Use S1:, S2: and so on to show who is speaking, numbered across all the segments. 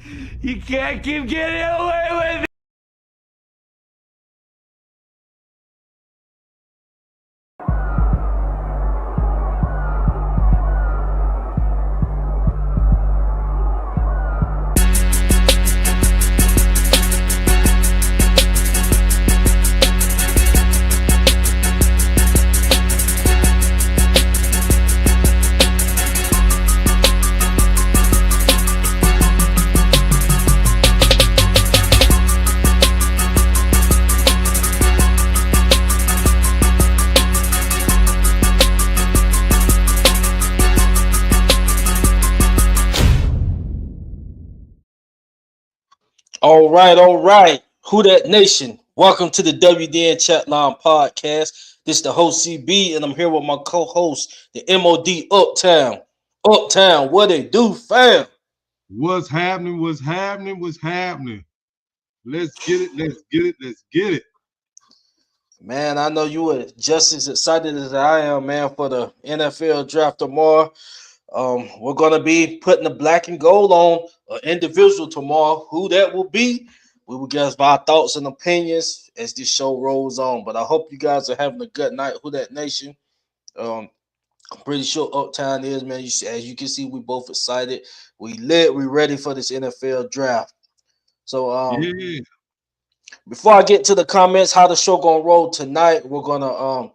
S1: You can't keep getting away with it.
S2: All right. Who that nation? Welcome to the WDN Chatline podcast. This is the host CB, and I'm here with my co-host, the MOD Uptown. Uptown, what they do, fam?
S3: What's happening? What's happening? What's happening? Let's get it. Let's get it. Let's get it.
S2: Man, I know you were just as excited as I am, man, for the NFL draft tomorrow. We're gonna be putting the black and gold on an individual tomorrow. Who that will be, we will give our thoughts and opinions as this show rolls on. But I hope you guys are having a good night. Who that nation? Um, I'm pretty sure Uptown is, man. As you can see, we both excited. We lit. We ready for this NFL draft. So
S3: Yeah.
S2: before I get to the comments, how the show gonna roll tonight? We're gonna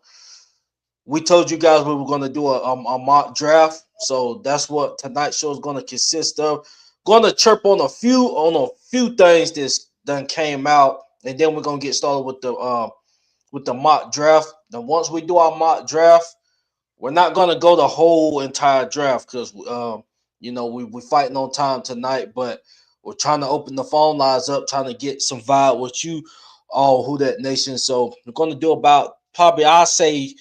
S2: we told you guys we were gonna do a mock draft, so that's what tonight's show is gonna consist of. Gonna chirp on a few things that's done came out, and then we're gonna get started with the mock draft. Then once we do our mock draft, we're not gonna go the whole entire draft because we're fighting on time tonight, but we're trying to open the phone lines up, trying to get some vibe with you all, who that nation. So we're gonna do about probably I say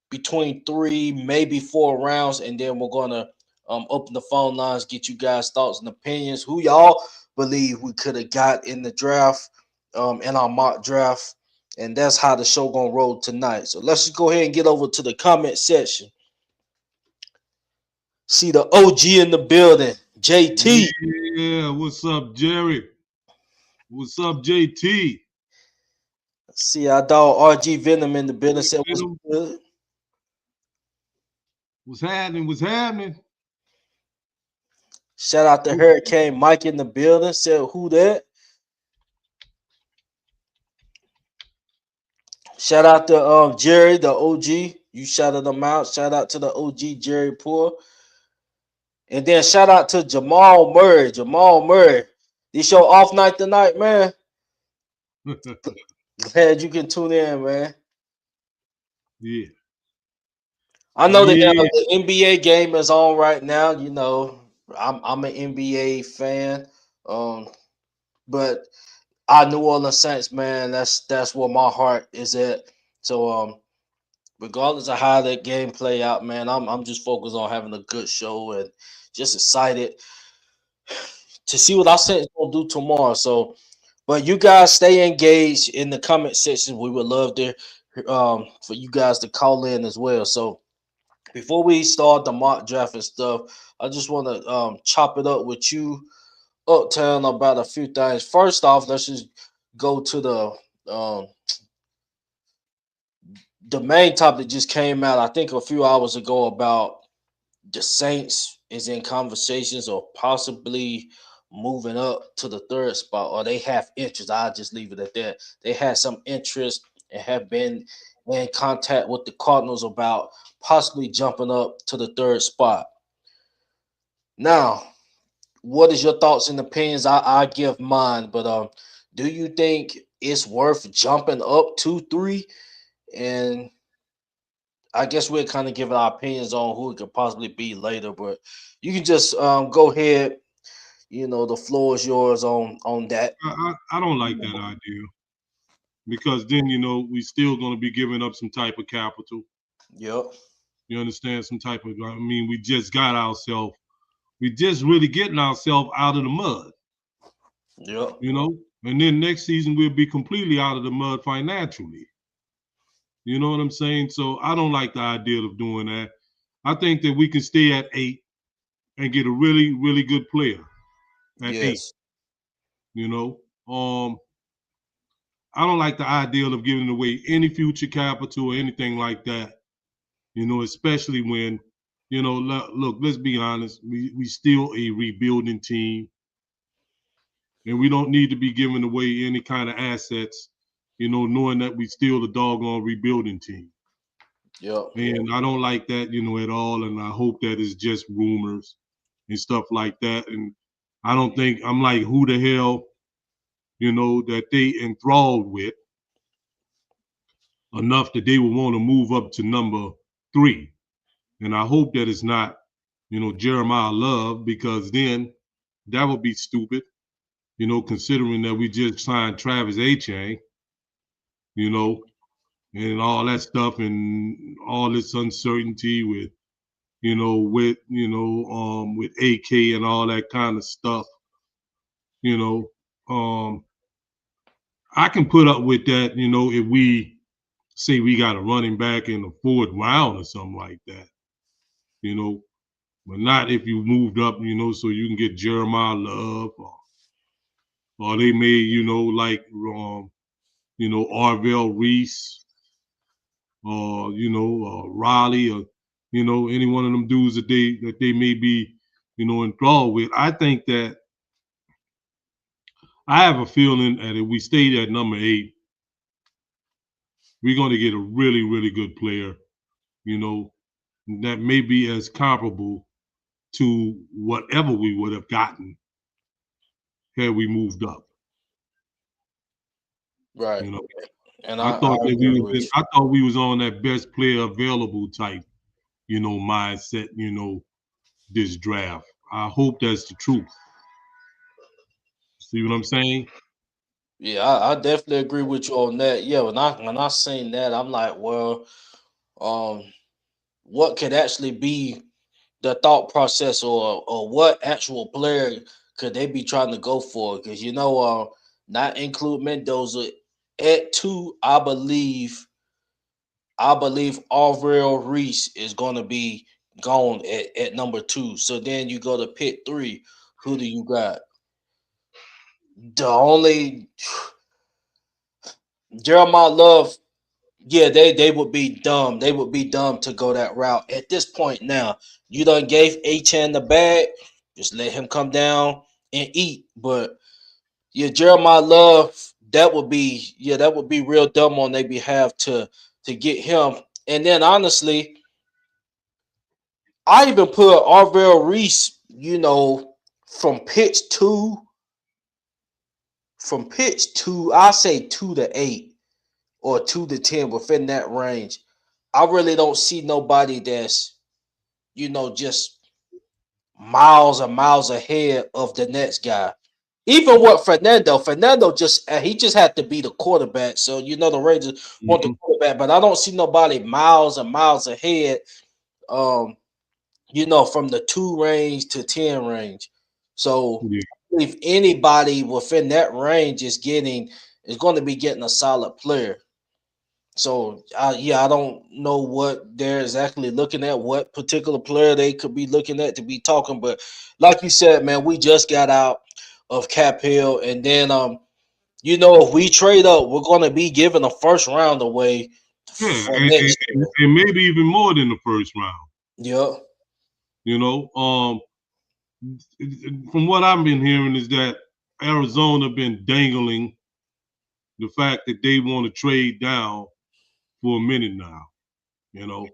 S2: between 3, maybe 4 rounds, and then we're gonna open the phone lines, get you guys thoughts and opinions. Who y'all believe we could have got in the draft, in our mock draft, and that's how the show gonna roll tonight. So let's just go ahead and get over to the comment section. See the OG in the building, JT.
S3: Yeah. What's up, Jerry? What's up, JT?
S2: See our dog RG Venom in the building. Said what's
S3: Venom.
S2: good.
S3: What's happening? What's happening?
S2: Shout out to Hurricane Mike in the building. Said who that? Shout out to Jerry, the OG. You shouted them out. Shout out to the OG Jerry Poor. And then shout out to Jamal Murray. Jamal Murray. This your off night tonight, man. Glad you can tune in, man.
S3: Yeah.
S2: I know that
S3: Yeah.
S2: the NBA game is on right now. You know, I'm an NBA fan. But our New Orleans Saints, man, that's where my heart is at. So regardless of how that game play out, man, I'm just focused on having a good show and just excited to see what our Saints gonna do tomorrow. So, but you guys stay engaged in the comment section. We would love to for you guys to call in as well. So before we start the mock draft and stuff, I just want to chop it up with you, Uptown, about a few things. First off, let's just go to the main topic that just came out, I think a few hours ago, about the Saints is in conversations or possibly moving up to the third spot, or they have interest. I'll just leave it at that. They had some interest and have been in contact with the Cardinals about possibly jumping up to the third spot. Now, what is your thoughts and opinions? I give mine, but do you think it's worth jumping up 2-3? And I guess we're kind of giving our opinions on who it could possibly be later, but you can just go ahead. You know, the floor is yours on that.
S3: I don't like that idea because then we still going to be giving up some type of capital.
S2: Yep.
S3: You understand? Some type of. I mean, we just got ourselves. We just really getting ourselves out of the mud.
S2: Yep.
S3: And then next season we'll be completely out of the mud financially. You know what I'm saying? So I don't like the idea of doing that. I think that we can stay at 8 and get a really, really good player at 8. You know, I don't like the idea of giving away any future capital or anything like that. You know, especially when, you know, look, let's be honest, we still a rebuilding team, and we don't need to be giving away any kind of assets, you know, knowing that we still a doggone rebuilding team.
S2: Yep.
S3: And I don't like that, you know, at all. And I hope that it's just rumors and stuff like that. And I don't think I'm like, who the hell, you know, that they enthralled with enough that they would want to move up to number 3. And I hope that it's not, you know, Jeremiah Love, because then that would be stupid, you know, considering that we just signed Travis Achane, you know, and all that stuff and all this uncertainty with, with AK and all that kind of stuff, you know. I can put up with that, you know, if we say we got a running back in the 4th round or something like that, you know, but not if you moved up, you know, so you can get Jeremiah Love, or they may, you know, like Arvell Reese, or Raleigh, or any one of them dudes that they may be, you know, enthralled with. I think that I have a feeling that if we stayed at number 8, we're going to get a really, really good player, you know, that may be as comparable to whatever we would have gotten had we moved up.
S2: Right.
S3: You know,
S2: And
S3: I
S2: I
S3: thought that
S2: agree with you.
S3: I thought we was on that best player available type, you know, mindset, you know, this draft. I hope that's the truth. See what I'm saying?
S2: Yeah, I definitely agree with you on that. Yeah, when I seen that, I'm like, well, um, what could actually be the thought process, or what actual player could they be trying to go for? Because not include Mendoza at 2, I believe Avril Reese is going to be gone at number 2. So then you go to pick 3. Who do you got? The only Jeremiah Love. Yeah, they would be dumb. They would be dumb to go that route at this point. Now you done gave Achan the bag. Just let him come down and eat. But yeah, Jeremiah Love, that would be real dumb on their behalf to get him. And then honestly, I even put Arvell Reese, from pitch two, I say 2 to 8 or 2 to 10, within that range. I really don't see nobody that's, just miles and miles ahead of the next guy. Even what Fernando he just had to be the quarterback. So the Raiders want the
S3: Mm-hmm.
S2: quarterback, but I don't see nobody miles and miles ahead. Um, from the 2 range to 10 range. So
S3: Yeah.
S2: if anybody within that range is going to be getting a solid player. So I don't know what they're exactly looking at, what particular player they could be looking at to be talking. But like you said, man, we just got out of Cap Hill, and then if we trade up, we're going to be giving a first round away
S3: Yeah,
S2: for next year.
S3: and maybe even more than the first round.
S2: Yeah.
S3: You know, from what I've been hearing is that Arizona been dangling the fact that they want to trade down for a minute now. You know,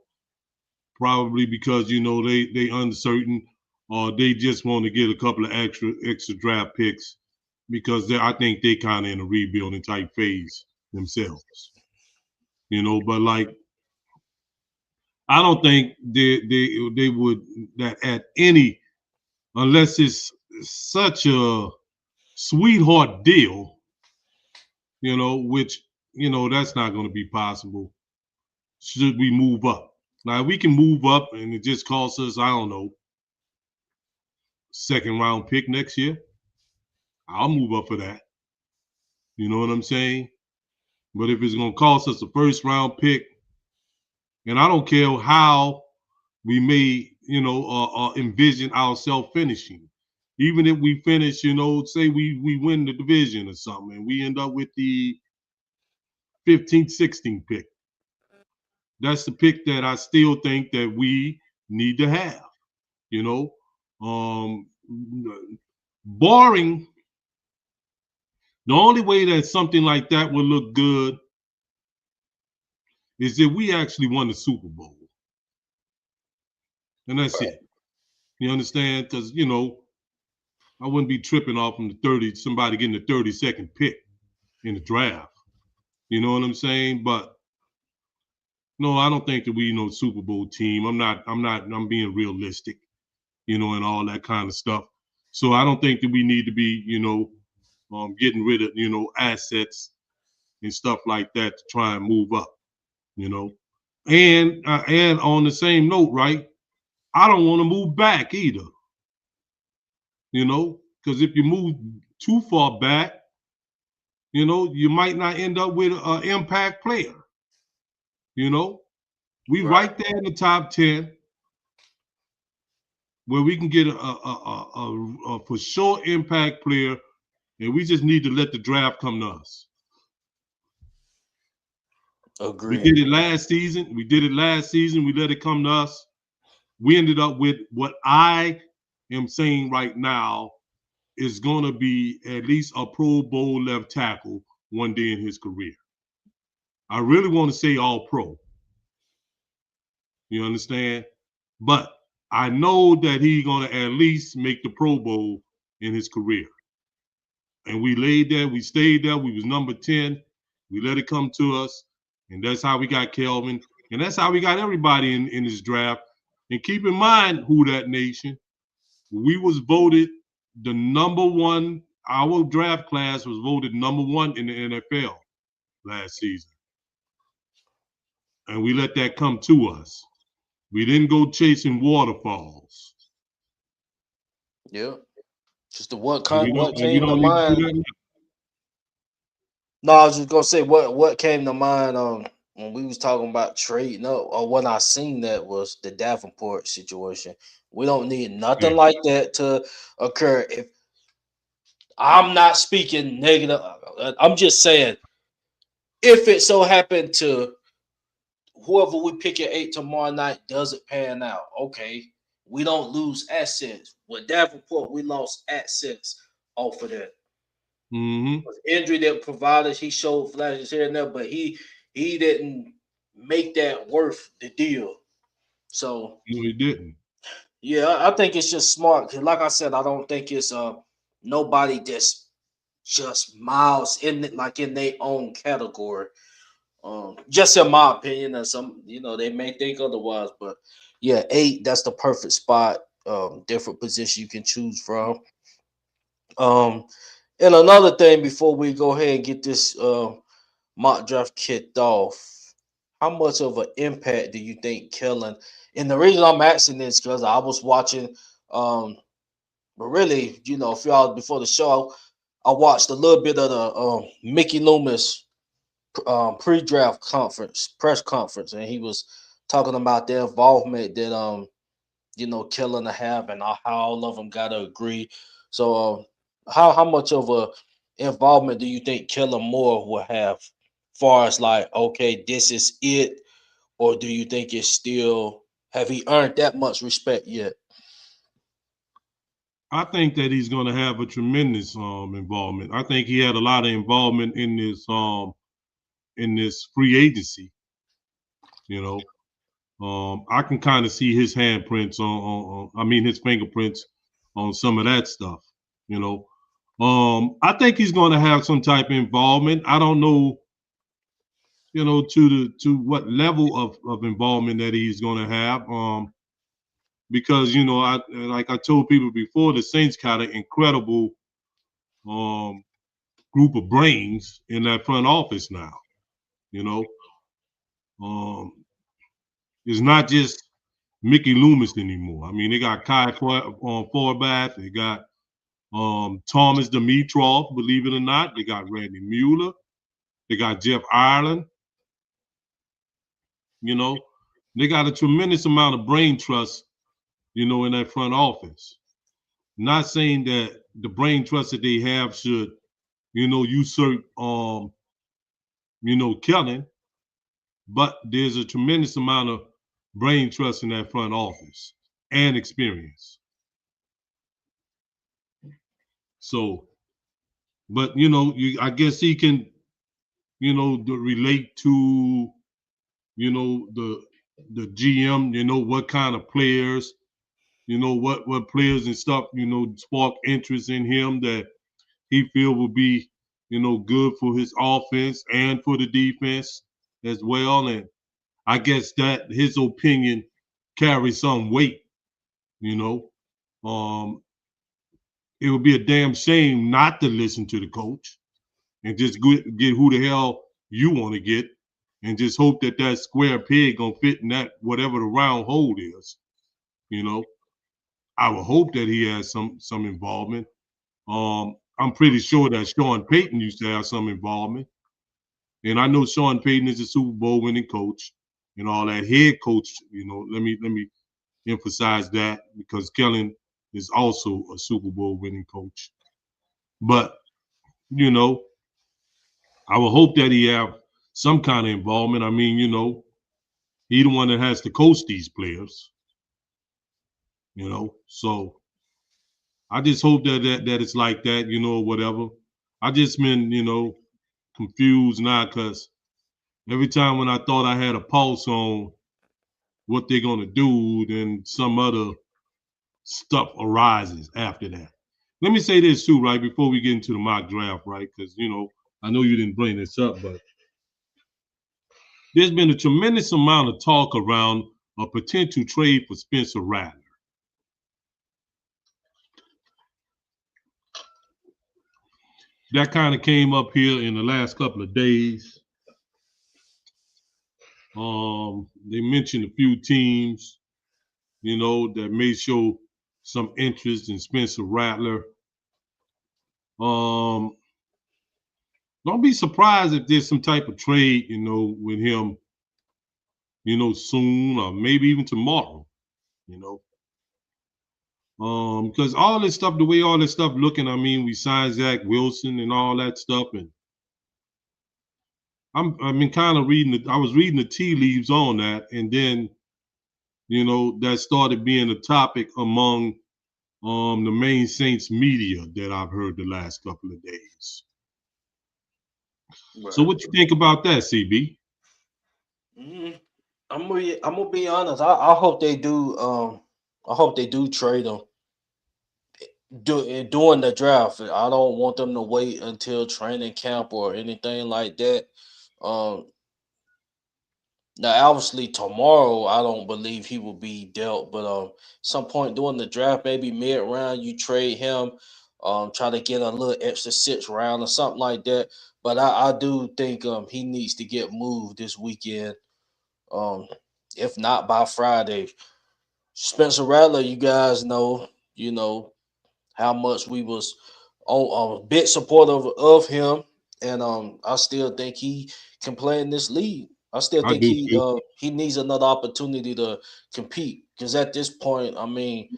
S3: probably because they uncertain, or they just want to get a couple of extra draft picks because I think they kind of in a rebuilding type phase themselves. But like I don't think they would that at any, unless it's such a sweetheart deal, which that's not going to be possible. Should we move up? Now we can move up, and it just costs us, I don't know, 2nd round pick next year. I'll move up for that. You know what I'm saying? But if it's going to cost us a 1st round pick, and I don't care how we may, envision ourselves finishing. even if we finish, say we win the division or something, and we end up with the 15th, 16th pick. That's the pick that I still think that we need to have. Um, barring the only way that something like that would look good is if we actually won the Super Bowl, and that's it. You understand? Because I wouldn't be tripping off from somebody getting the 32nd pick in the draft. You know what I'm saying? But no, I don't think that we Super Bowl team. I'm being realistic, and all that kind of stuff. So I don't think that we need to be, getting rid of, assets and stuff like that to try and move up, And on the same note, right? I don't want to move back either, because if you move too far back, you might not end up with an impact player. We right there in the top 10 where we can get a for sure impact player, and we just need to let the draft come to us.
S2: Agreed.
S3: We did it last season. We let it come to us. We ended up with what I am saying right now is going to be at least a Pro Bowl left tackle one day in his career. I really want to say all pro. You understand? But I know that he's going to at least make the Pro Bowl in his career. And we laid there, we stayed there, we was number 10. We let it come to us. And that's how we got Kelvin. And that's how we got everybody in this draft. And keep in mind, Who That Nation, we was voted the number one, our draft class was voted number 1 in the NFL last season. And we let that come to us. We didn't go chasing waterfalls.
S2: Yeah. Just what
S3: We
S2: came to
S3: don't need to do
S2: mind.
S3: that now.
S2: No, I was just gonna say what came to mind when we was talking about trading up, or when I seen that was the Davenport situation. We don't need nothing
S3: Yeah.
S2: like that to occur. If I'm not speaking negative, I'm just saying if it so happened to whoever we pick at 8 tomorrow night doesn't pan out, okay, we don't lose assets. With Davenport, we lost assets off of that.
S3: Mm-hmm.
S2: Injury that provided, he showed flashes here and there, but he didn't make that worth the deal. So
S3: No, he didn't.
S2: yeah, I think it's just smart. Cause like I said, I don't think it's nobody that's just miles in it, like in their own category. Just in my opinion, and some they may think otherwise, but yeah, 8, that's the perfect spot. Different position you can choose from. Um, and another thing before we go ahead and get this mock draft kicked off, how much of an impact do you think Kellen? And the reason I'm asking this because I was watching, but really, if y'all before the show, I watched a little bit of the Mickey Loomis pre-draft press conference, and he was talking about their involvement that Kellen to have and how all of them got to agree. So, how much of a involvement do you think Kellen Moore will have, far as like, okay, this is it, or do you think it's still have he earned that much respect yet?
S3: I think that he's going to have a tremendous involvement. I think he had a lot of involvement in this free agency. I can kind of see his handprints his fingerprints on some of that stuff. I think he's going to have some type of involvement. I don't know, to what level of involvement that he's going to have. Because I like I told people before, the Saints got an incredible group of brains in that front office now. You know, it's not just Mickey Loomis anymore. I mean, they got Kai Forbath, they got Thomas Dimitrov, believe it or not. They got Randy Mueller, they got Jeff Ireland. They got a tremendous amount of brain trust, in that front office. Not saying that the brain trust that they have should, usurp, Kellen, but there's a tremendous amount of brain trust in that front office and experience. So, but I guess he can, relate to, the GM, what kind of players, what players and stuff, spark interest in him that he feel will be, good for his offense and for the defense as well. And I guess that his opinion carries some weight, you know. Um, it would be a damn shame not to listen to the coach and just get who the hell you want to get and just hope that that square peg gonna fit in that whatever the round hole is, you know. I would hope that he has some involvement. I'm pretty sure that Sean Payton used to have some involvement. And I know Sean Payton is a Super Bowl winning coach and all that. Head coach, let me emphasize that because Kellen is also a Super Bowl winning coach. But, you know, I would hope that he have some kind of involvement. I mean, he the one that has to coach these players, So I just hope that it's like that, whatever. I just been, confused now because every time when I thought I had a pulse on what they're gonna do, then some other stuff arises after that. Let me say this too, right, before we get into the mock draft, right? Because I know you didn't bring this up, but there's been a tremendous amount of talk around a potential trade for Spencer Rattler. That kind of came up here in the last couple of days. They mentioned a few teams, that may show some interest in Spencer Rattler. Don't be surprised if there's some type of trade, with him, soon or maybe even tomorrow, because all this stuff, the way all this stuff looking, I mean, we signed Zach Wilson and all that stuff, and I've been kind of I was reading the tea leaves on that, and then, that started being a topic among the main Saints media that I've heard the last couple of days. Right. So what you think about that, CB?
S2: I'm gonna be honest. I hope they do. I hope they do trade him during the draft. I don't want them to wait until training camp or anything like that. Um, Now, obviously, tomorrow I don't believe he will be dealt, but some point during the draft, maybe mid round, you trade him, try to get a little extra 6th round or something like that. But I do think he needs to get moved this weekend. Um, if not by Friday. Spencer Rattler, you guys know, how much we was on a bit supportive of him, and I still think he can play in this league. I still think he needs another opportunity to compete because at this point, I mean,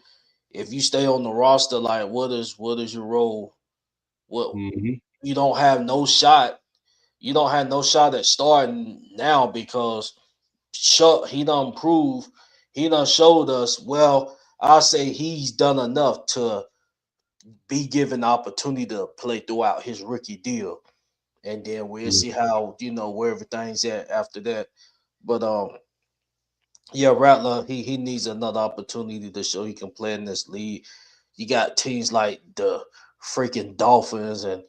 S2: if you stay on the roster, like what is your role? What you don't have no shot. You don't have no shot at starting now because he done proved, he done showed us. Well, I say he's done enough to be given the opportunity to play throughout his rookie deal, and then we'll see how where everything's at after that. But yeah, Rattler he needs another opportunity to show he can play in this league. You got teams like the freaking Dolphins and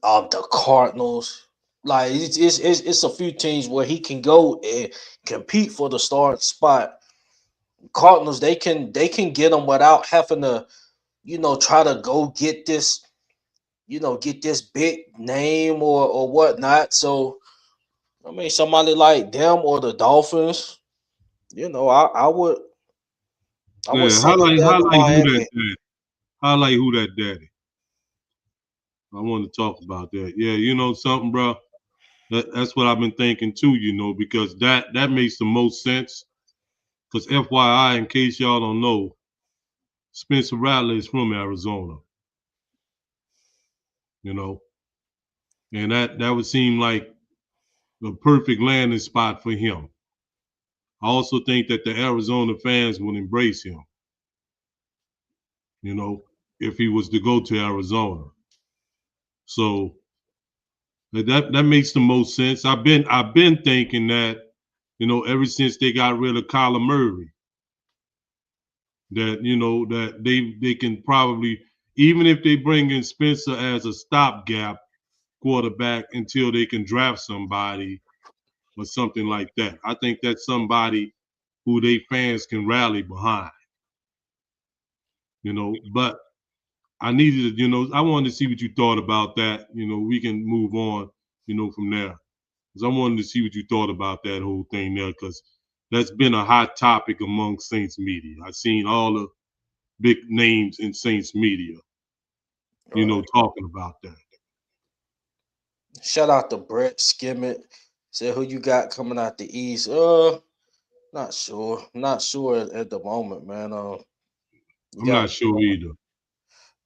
S2: the Cardinals. Like it's a few teams where he can go and compete for the starting spot. Cardinals they can get him without having to try to go get this get this big name or whatnot. So I mean, somebody like them or the Dolphins, I would send it down to Miami.
S3: Highlight who that daddy. I want to talk about that. Yeah, something, bro. That's what I've been thinking too. Because that makes the most sense. Because FYI, in case y'all don't know, Spencer Rattler is from Arizona. And that would seem like the perfect landing spot for him. I also think that the Arizona fans would embrace him, if he was to go to Arizona. So that makes the most sense. I've been thinking that, ever since they got rid of Kyler Murray, that that they can probably, even if they bring in Spencer as a stopgap quarterback until they can draft somebody or something like that. I think that's somebody who they fans can rally behind. But I needed to, I wanted to see what you thought about that. We can move on, from there. Because I wanted to see what you thought about that whole thing there, because that's been a hot topic among Saints media. I've seen all the big names in Saints media, talking about that.
S2: Shout out to Brett Skimmett. Said who you got coming out the East? Not sure. Not sure at the moment, man.
S3: I'm not sure either.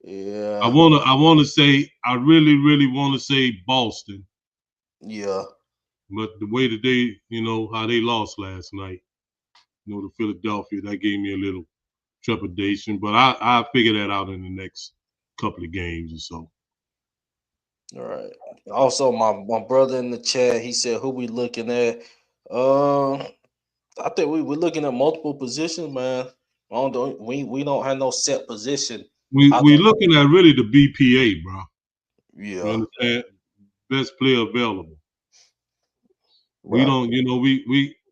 S2: Yeah.
S3: I wanna say, I really, really want to say Boston.
S2: Yeah.
S3: But the way that they, how they lost last night, to Philadelphia, that gave me a little trepidation. But I'll figure that out in the next couple of games or so.
S2: All right. Also, my brother in the chat, he said, "Who we looking at?" I think we're looking at multiple positions, man. We don't have no set position.
S3: We looking at really the BPA, bro.
S2: Yeah.
S3: You understand? Best player available.
S2: Right.
S3: We don't,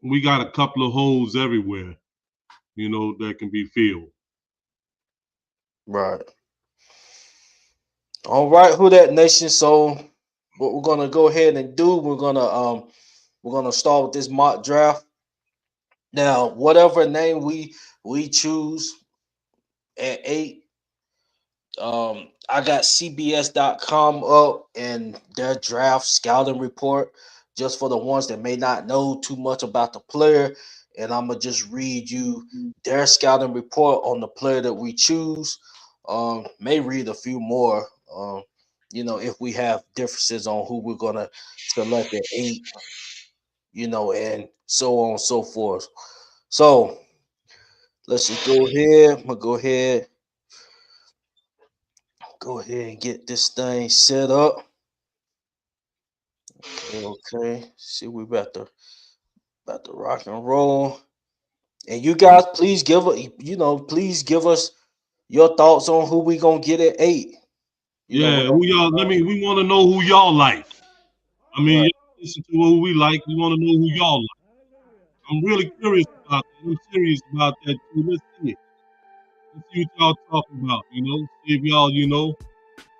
S3: we got a couple of holes everywhere, that can be filled.
S2: Right. All right, who that nation? So what we're gonna go ahead and do, we're gonna start with this mock draft. Now, whatever name we choose at 8, I got CBS.com up and their draft scouting report just for the ones that may not know too much about the player. And I'm gonna just read you their scouting report on the player that we choose. May read a few more. If we have differences on who we're gonna select at 8, and so on and so forth. So let's just go ahead. I'm gonna go ahead and get this thing set up. Okay. See, we about to rock and roll. And you guys, please give us your thoughts on who we gonna get at 8.
S3: Who y'all? We want to know who y'all like. I mean,
S2: Right.
S3: y'all listen to who we like. We want to know who y'all like. I'm really curious about that. I'm serious about that too. Let's see it. Let's see what y'all talking about. See if y'all,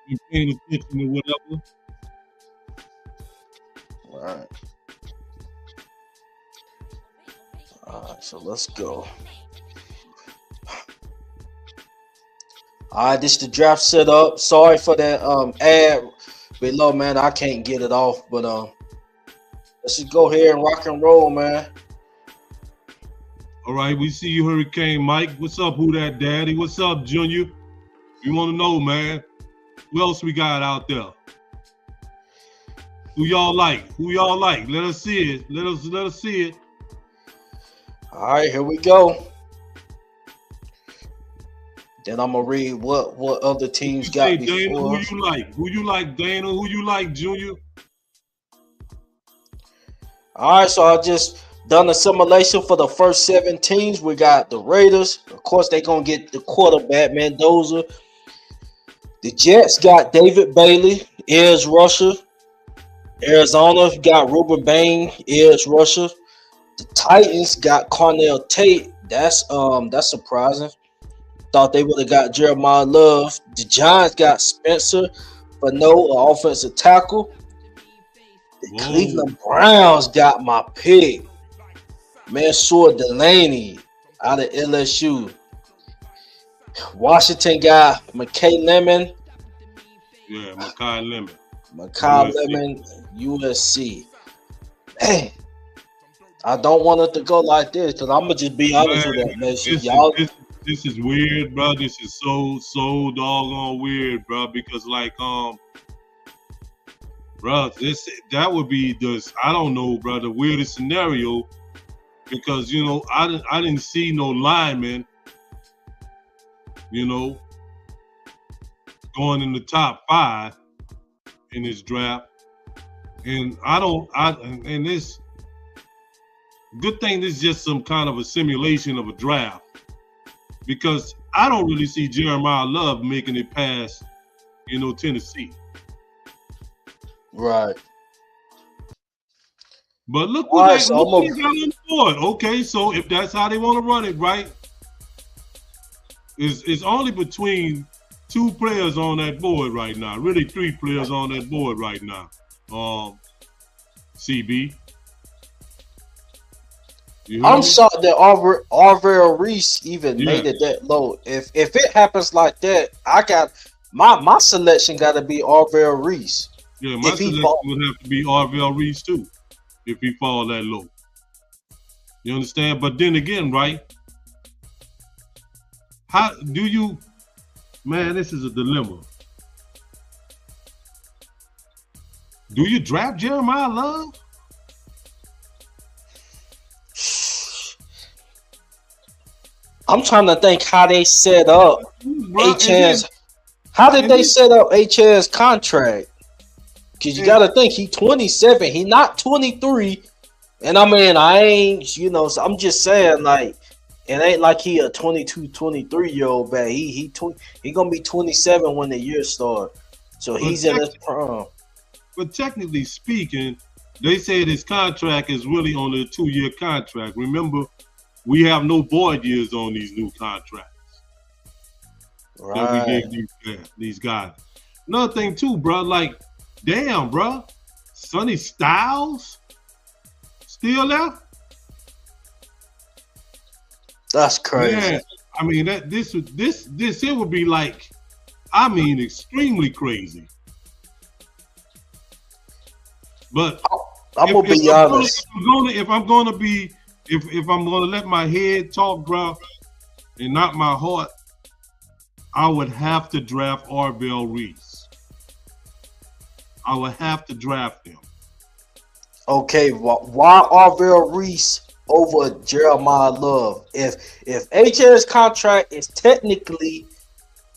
S3: been paying attention or whatever.
S2: All right, so let's go. All right, this is the draft setup. Sorry for that ad below, man. I can't get it off, but let's just go ahead and rock and roll, man.
S3: All right, we see you, Hurricane Mike. What's up, who that daddy? What's up, Junior? We want to know, man. Who else we got out there? Who y'all like? Let us see it. Let us see it.
S2: All right, here we go. Then I'm gonna read what other teams got before.
S3: Dana, who you like? Who you like, Dana? Who you like, Junior?
S2: All right, so I just done a simulation for the first 7 teams. We got the Raiders. Of course, they gonna get the quarterback, Mendoza. The Jets got David Bailey, edge rusher. Arizona got Ruben Bain, edge rusher. The Titans got Cornell Tate. That's surprising. Thought they would have got Jeremiah Love. The Giants got Spencer Fano, offensive tackle. The Cleveland Browns got my pick, Mansour Delaney out of LSU. Washington got McKay Lemon.
S3: Yeah, Makai Lemon.
S2: Makai Lemon, USC. Man, I don't want it to go like this because I'm gonna just be honest with that, man.
S3: This this is weird, bro. This is so doggone weird, bro. Because like bro, that would be I don't know, bro, the weirdest scenario. Because you know I didn't see no lineman, you know, going in the top 5 in this draft, and and this good thing. This is just some kind of a simulation of a draft, because I don't really see Jeremiah Love making it past, you know, Tennessee.
S2: Right.
S3: But look what they got on board. Okay, so if that's how they want to run it, right? It's only between 2 players on that board right now. Really 3 players on that board right now. CB.
S2: I'm shocked that Arvell Reese even made it that low. If it happens like that, I got my selection got to be Arvell Reese.
S3: Yeah, my selection would have to be Arvell Reese too, if he fall that low. You understand? But then again, right? How do you, man, this is a dilemma. Do you draft Jeremiah Love?
S2: I'm trying to think how they set up HN's. How did they set up HN's contract? Because you got to think, he 27. He not 23. And I mean, I ain't, you know, so I'm just saying, like, it ain't like he a 22, 23-year-old back. He gonna be 27 when the year start. So he's in his prime.
S3: But technically speaking, they said his contract is really on a 2-year contract. Remember, we have no void years on these new contracts.
S2: Right.
S3: That we gave these guys. Another thing too, bro, like, damn, bro, Sonny Styles still there?
S2: That's crazy.
S3: Yeah, I mean this it would be like, I mean, extremely crazy. But
S2: I'm gonna be honest.
S3: If I'm gonna let my head talk, bro, and not my heart, I would have to draft Arvell Reese. I would have to draft him.
S2: Okay, why Arvell Reese over Jeremiah Love? If HN's contract is technically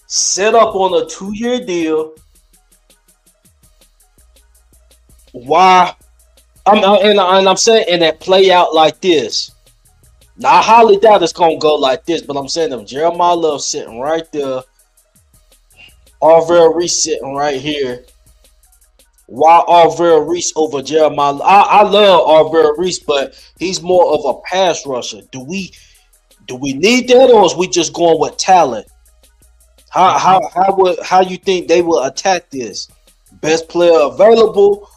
S2: set up on a 2-year deal, why? I'm saying, and that play out like this. Now I highly doubt it's gonna go like this, but I'm saying if Jeremiah Love sitting right there, Arvell Reese sitting right here, why Arvell Reese over Jeremiah? I love Arvell Reese, but he's more of a pass rusher. Do we need that, or is we just going with talent? How you think they will attack this? Best player available.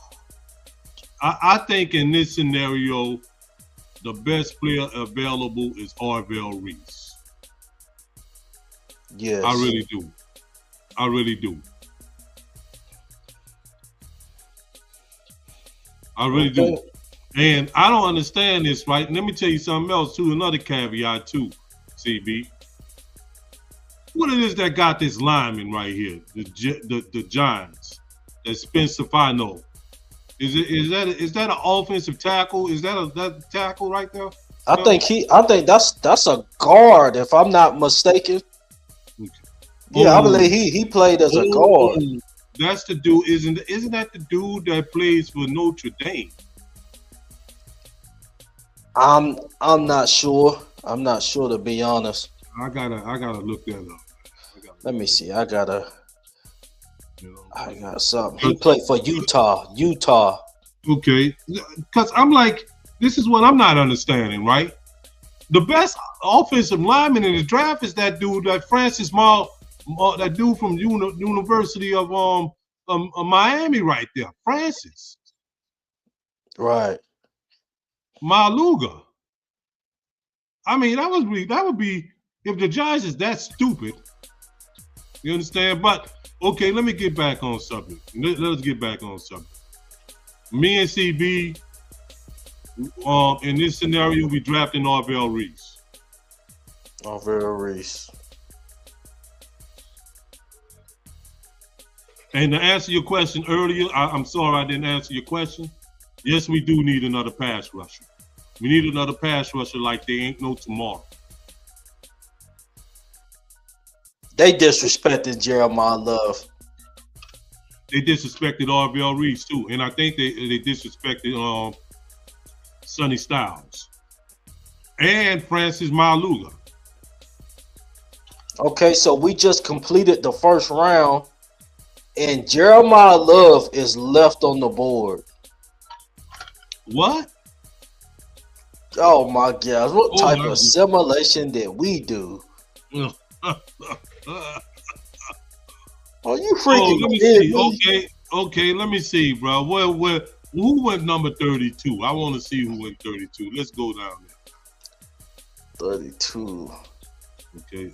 S3: I think in this scenario, the best player available is Arvell Reese.
S2: Yes,
S3: I really do. I really do. I really do. And I don't understand this, right? Let me tell you something else too, another caveat too, CB. What it is that got this lineman right here, the Giants, that Spencer Fino? Is that an offensive tackle? Is that tackle right there?
S2: I think that's a guard, if I'm not mistaken. Okay. Yeah, I believe he played as a guard.
S3: That's the dude. Isn't that the dude that plays for Notre Dame?
S2: I'm not sure. I'm not sure, to be honest.
S3: I gotta look that up.
S2: Let me see. I got something. He played for Utah.
S3: Okay, because I'm like, this is what I'm not understanding, right? The best offensive lineman in the draft is that dude, that Francis Mal, that dude from University of Miami, right there, Francis.
S2: Right.
S3: Maluga. I mean, that would be if the Giants is that stupid. You understand? But okay, let me get back on subject. Let's get back on subject. Me and CB, in this scenario, we drafting Arvell Reese.
S2: Alvaro Reese.
S3: And to answer your question earlier, I'm sorry I didn't answer your question. Yes, we do need another pass rusher. We need another pass rusher like they ain't no tomorrow.
S2: They disrespected Jeremiah Love.
S3: They disrespected RBL Reese too, and I think they disrespected Sonny Styles and Francis Maluga.
S2: Okay, so we just completed the first round, and Jeremiah Love is left on the board.
S3: What?
S2: Oh my gosh, what type
S3: my
S2: of simulation did we do? Oh, you freaking
S3: let me
S2: kidding
S3: see.
S2: me?
S3: Okay, let me see, bro. Who went number 32? I want to see who went 32. Let's go down there.
S2: 32.
S3: Okay.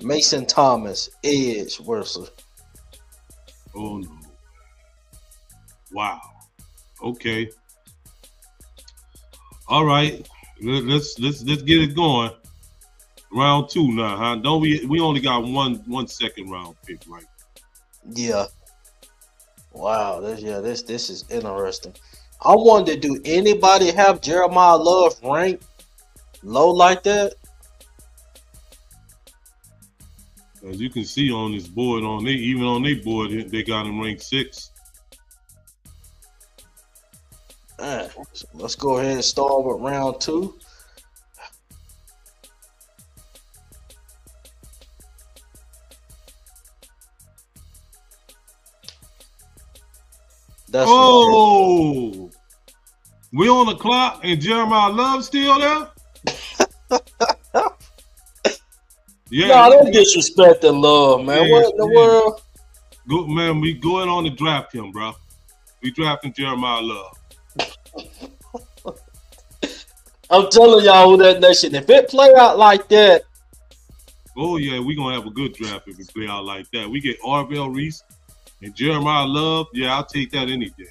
S2: Mason Thomas, edge versus.
S3: Oh no. Wow. Okay. All right. Let's get it going. Round 2 now, huh? Don't we only got one second round pick, right?
S2: Yeah. Wow, this is interesting. I wonder, do anybody have Jeremiah Love ranked low like that?
S3: As you can see on this board, even on their board, they got him ranked 6.
S2: So let's go ahead and start with round 2. That's
S3: oh, we on the clock and Jeremiah Love still there? Yeah,
S2: no, don't disrespect the Love, man.
S3: Yeah,
S2: what in the world?
S3: Go, man, we going on to draft him, bro. We drafting Jeremiah Love.
S2: I'm telling y'all, who that nation, if it play out like that.
S3: Oh, yeah, we going to have a good draft if it play out like that. We get Arvell Reese and Jeremiah Love. Yeah, I'll take that any day.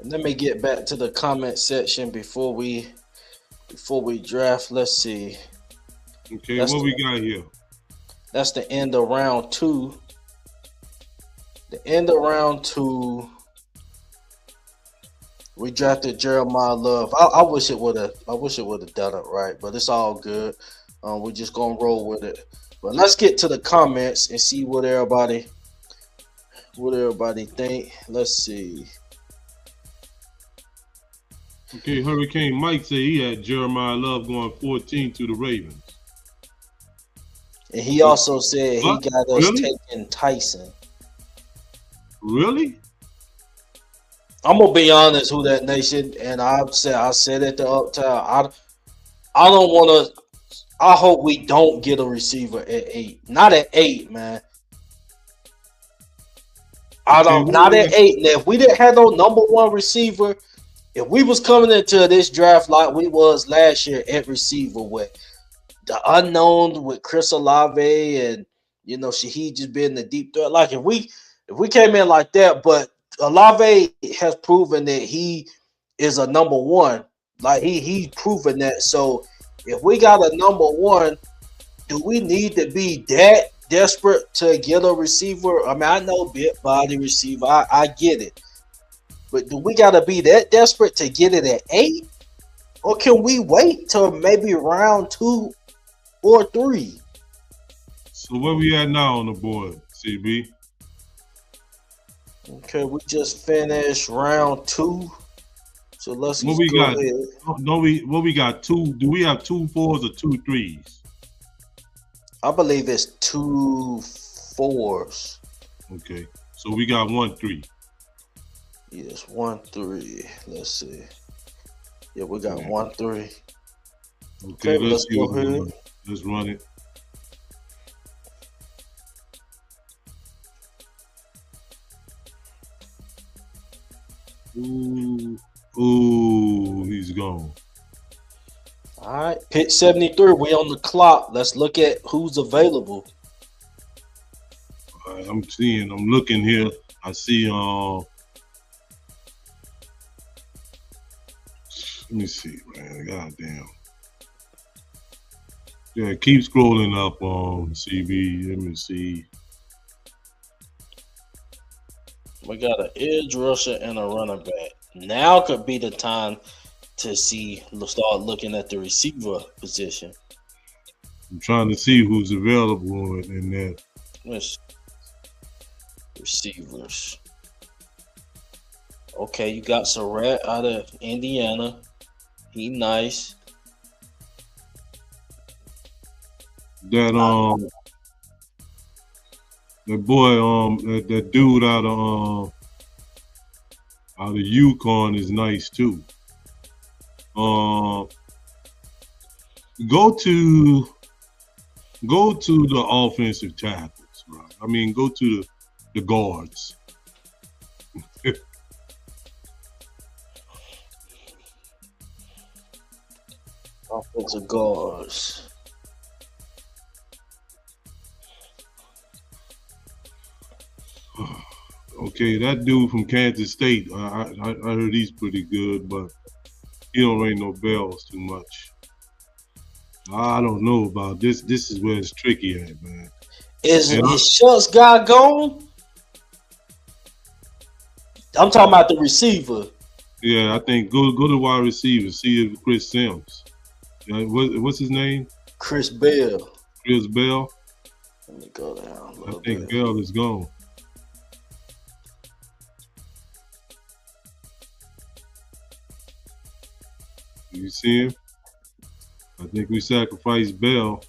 S2: Let me get back to the comment section before we draft. Let's see.
S3: Okay, what we got here?
S2: That's the end of round 2. The end of round 2. We drafted Jeremiah Love. I wish it would have done it right, but it's all good. We're just gonna roll with it. But let's get to the comments and see what everybody think. Let's see.
S3: Okay, Hurricane Mike said he had Jeremiah Love going 14 to the Ravens.
S2: And he also said he got us
S3: really?
S2: taking Tyson.
S3: Really?
S2: I'm gonna be honest, who that nation, and I said at the uptown. I don't want to. I hope we don't get a receiver at 8. Not at 8, man. Not at 8. Now, if we didn't have no number 1 receiver, if we was coming into this draft like we was last year at receiver with the unknown with Chris Olave and Shaheed just being the deep threat, like if we came in like that, but Olave has proven that he is a number 1. Like he's proven that. So if we got a number 1, do we need to be that desperate to get a receiver? I mean, I know big body receiver. I get it. But do we got to be that desperate to get it at 8? Or can we wait till maybe round 2 or 3?
S3: So where we at now on the board, CB?
S2: Okay, we just finished round 2. So let's
S3: what we
S2: go
S3: got?
S2: ahead.
S3: No, what we got? 2? Do we have 2 4s or 2 3s?
S2: I believe it's 2 4s.
S3: Okay, so we got 1 3.
S2: Yes, 1 3. Let's see. Yeah, we got 1 3.
S3: Okay, let's see
S2: go
S3: what we're
S2: ahead.
S3: doing. Let's run it. Ooh, he's gone.
S2: All right, pick 73. We on the clock. Let's look at who's available.
S3: All I'm looking here. I see. Let me see, man. Goddamn. Yeah, keep scrolling up on CB. Let me see.
S2: We got an edge rusher and a running back. Now could be the time to start looking at the receiver position.
S3: I'm trying to see who's available in there.
S2: Let's receivers. Okay, you got Surratt out of Indiana. He nice.
S3: That that boy that dude out of Yukon is nice too. Go to the offensive tackles, right? I mean, go to the guards.
S2: Offensive guards.
S3: Okay, that dude from Kansas State, I heard he's pretty good, but he don't ring no bells too much. I don't know about this. This is where it's tricky at, man.
S2: Is Schultz guy gone? I'm talking about the receiver.
S3: Yeah, I think go to wide receiver. See if Chris Sims. What's his name?
S2: Chris Bell.
S3: Chris Bell.
S2: Let me go down a little
S3: I think
S2: bit.
S3: Bell is gone. You see him? I think we sacrificed Bell.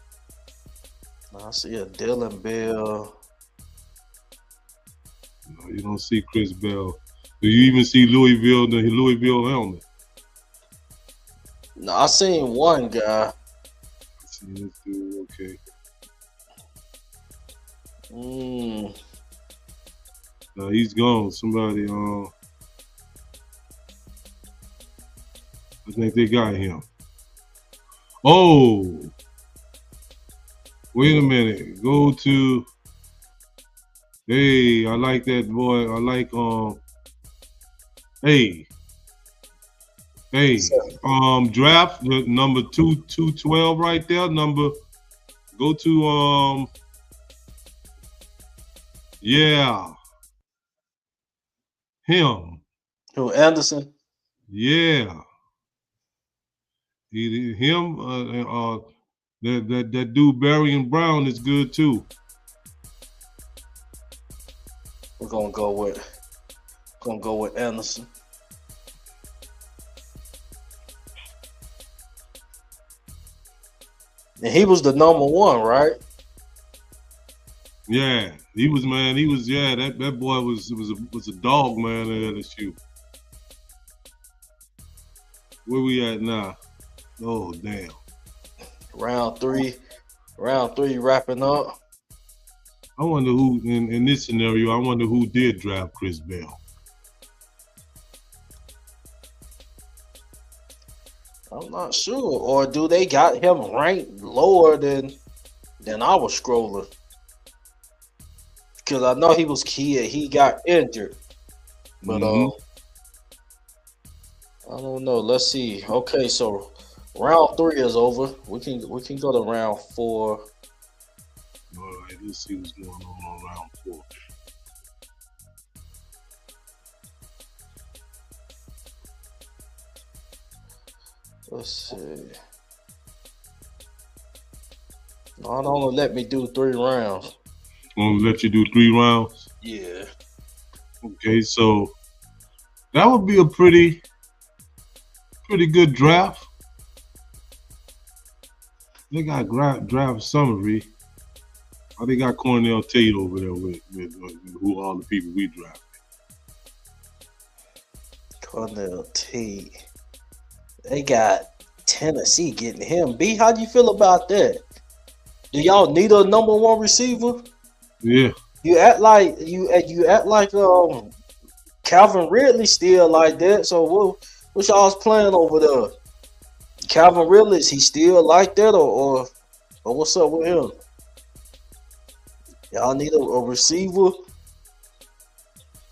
S2: I see a Dylan Bell.
S3: No, you don't see Chris Bell. Do you even see the Louisville helmet?
S2: No, I seen one guy.
S3: I see this dude. Okay. No, he's gone. Somebody. I think they got him. Oh, wait a minute. Go to. Hey, I like that boy. I like Hey, draft the number 212 right there. Go to yeah, him.
S2: Who, Anderson?
S3: Yeah, him. That dude Barry and Brown is good too.
S2: We're gonna go with Anderson. And he was the number one, right?
S3: Yeah, he was, man. He was, yeah. That boy was a dog, man, at LSU. Where we at now? Oh, damn.
S2: Round three wrapping up.
S3: I wonder who in this scenario. I wonder who did draft Chris Bell.
S2: I'm not sure. Or do they got him ranked lower than our scroller? Because I know he got injured. But I don't know. Let's see. Okay, so round 3 is over. We can go to round 4.
S3: All right, let's see what's going on round 4.
S2: Let's see. No, don't let me do 3 rounds.
S3: Gonna let you do 3 rounds?
S2: Yeah.
S3: Okay, so that would be a pretty good draft. They got draft summary. Oh, they got Cornell Tate over there with who all the people we drafted.
S2: Cornell Tate. They got Tennessee getting him. B, how do you feel about that? Do y'all need a number 1 receiver?
S3: Yeah.
S2: You act like Calvin Ridley still like that. So what y'all's playing over there? Calvin Ridley, is he still like that or what's up with him? Y'all need a receiver.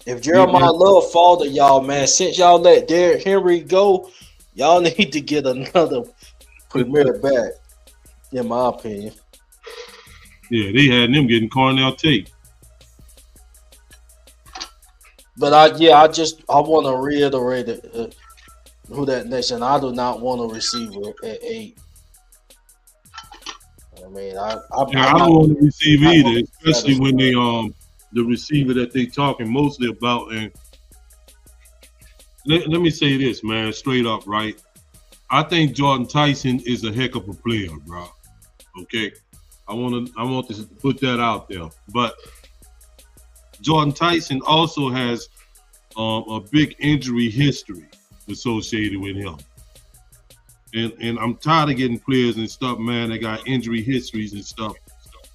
S2: If
S3: Yeah,
S2: Jeremiah Love fall to y'all, man, since y'all let Derrick Henry go, y'all need to get another premier back, in my opinion.
S3: yeah, they had them getting Cornell Tate.
S2: But I want to reiterate it, who that nation. I do not want a receiver at 8. I mean,
S3: Yeah, I don't want to receive
S2: not
S3: either,
S2: gonna be
S3: especially when they
S2: satisfied.
S3: the receiver that they talking mostly about. And let me say this, man, straight up, right? I think Jordan Tyson is a heck of a player, bro. Okay, I want to put that out there. But Jordan Tyson also has a big injury history associated with him. And I'm tired of getting players and stuff, man, that got injury histories and stuff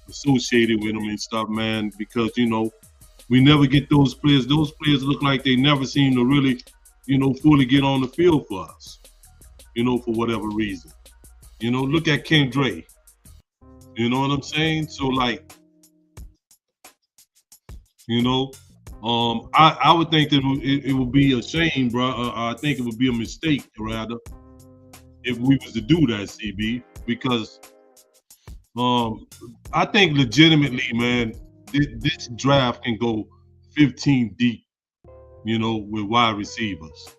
S3: associated with them and stuff, man, because, you know, we never get those players. Those players look like they never seem to really, you know, fully get on the field for us, you know, for whatever reason. You know, look at Kendra. You know what I'm saying? So, like, you know, I would think that it would be a shame, bro. I think it would be a mistake, rather, if we was to do that, CB, because I think legitimately, man, this draft can go 15 deep, you know, with wide receivers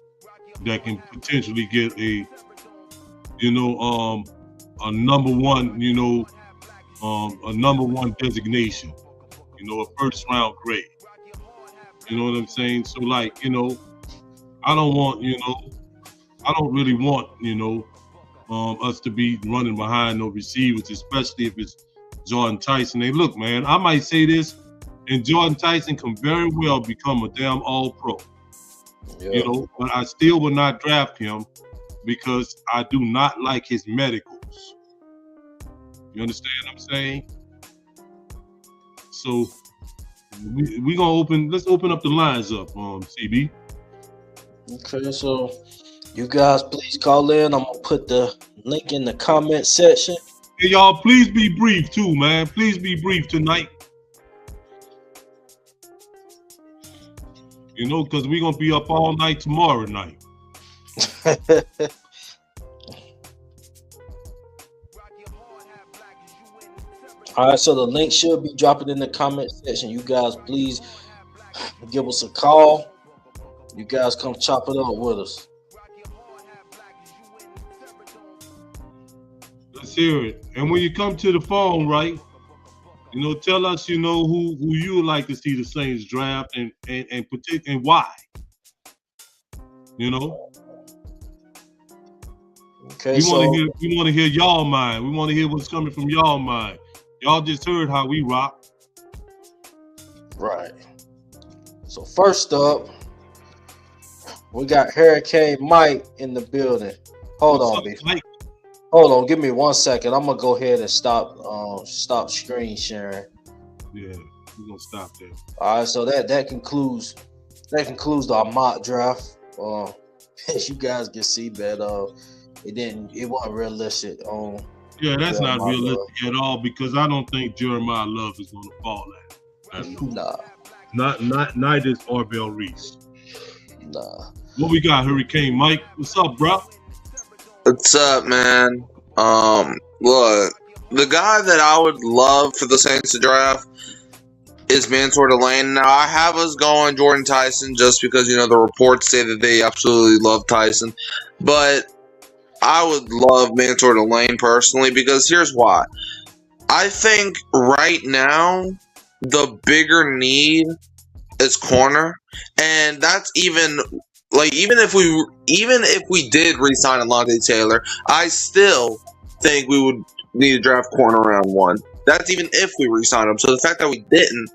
S3: that can potentially get a, you know, a number one, you know, a number one designation, you know, a first round grade. You know what I'm saying? So, like, you know, I don't want, you know, I don't really want, you know, us to be running behind no receivers, especially if it's Jordan Tyson. Hey, look, man, I might say this, and Jordan Tyson can very well become a damn all-pro.
S2: Yeah.
S3: You know, but I still will not draft him because I do not like his medicals. You understand what I'm saying? So we gonna let's open up the lines up, CB.
S2: Okay, so you guys please call in. I'm gonna put the link in the comment section.
S3: Hey, y'all, please be brief too, man. Please be brief tonight. You know, because we're gonna be up all night tomorrow night.
S2: All right, so the link should be dropping in the comment section. You guys please give us a call. You guys come chop it up with us.
S3: Let's hear it. And when you come to the phone, right, you know, tell us, you know, who you would like to see the Saints draft and why. You know?
S2: Okay,
S3: we want to hear y'all mind. We want to hear what's coming from y'all mind. Y'all just heard how we rock.
S2: Right. So first up, we got Hurricane Mike in the building. Hold on, B. Hold on, give me 1 second. I'm gonna go ahead and stop screen sharing.
S3: Yeah, we're gonna stop there.
S2: All right, so that concludes our mock draft. As you guys can see, but it wasn't realistic.
S3: Yeah, that's not realistic at all because I don't think Jeremiah Love is gonna fall at.
S2: Nah.
S3: Neither is Arbel Reese.
S2: Nah.
S3: What we got, Hurricane Mike? What's up, bro?
S4: What's up, man? Look, the guy that I would love for the Saints to draft is Mansour Delane. Now, I have us going Jordan Tyson just because, you know, the reports say that they absolutely love Tyson. But I would love Mansour Delane personally because here's why. I think right now the bigger need is corner, and that's even if we did re-sign Alontae Taylor, I still think we would need to draft corner round 1. That's even if we re-sign him. So the fact that we didn't,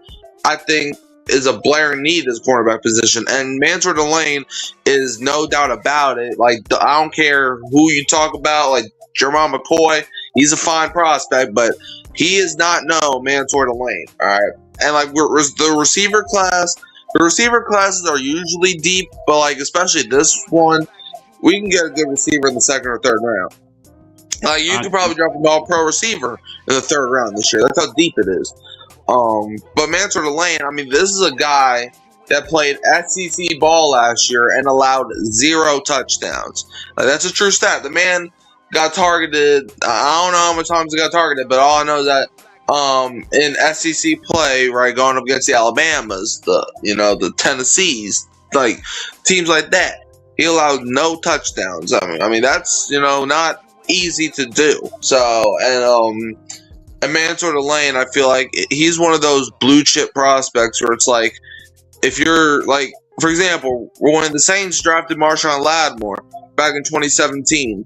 S4: I think, is a blaring need as cornerback position. And Mansour Delane is no doubt about it. Like, I don't care who you talk about, like Jermon McCoy, he's a fine prospect, but he is not no Mansour Delane. All right, and like the receiver class. The receiver classes are usually deep, but like especially this one, we can get a good receiver in the 2nd or 3rd round. Like you could probably drop an all-pro receiver in the 3rd round this year. That's how deep it is. But Mansour Lane, I mean, this is a guy that played SEC ball last year and allowed 0 touchdowns. That's a true stat. The man got targeted. I don't know how many times he got targeted, but all I know is that in SEC play, right, going up against the Alabamas, the Tennessees, like teams like that, he allowed no touchdowns. I mean that's not easy to do. So and Mansour Lane, I feel like he's one of those blue chip prospects where it's like, if you're like, for example, when the Saints drafted Marshawn Lattimore back in 2017,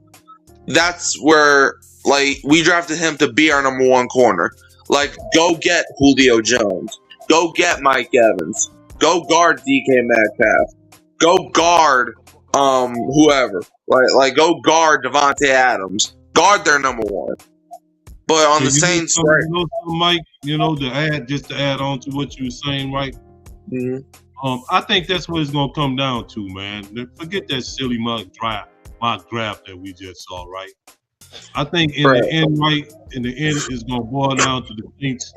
S4: that's where like we drafted him to be our number 1 corner. Like, go get Julio Jones, go get Mike Evans, go guard DK Metcalf, go guard whoever, like go guard Devontae Adams, guard their number 1. But on the Saints, right?
S3: Mike, to add on to what you were saying, right?
S4: Mm-hmm.
S3: I think that's what it's gonna come down to, man. Forget that silly mock draft that we just saw, right? I think in the end, it's gonna boil down to the Saints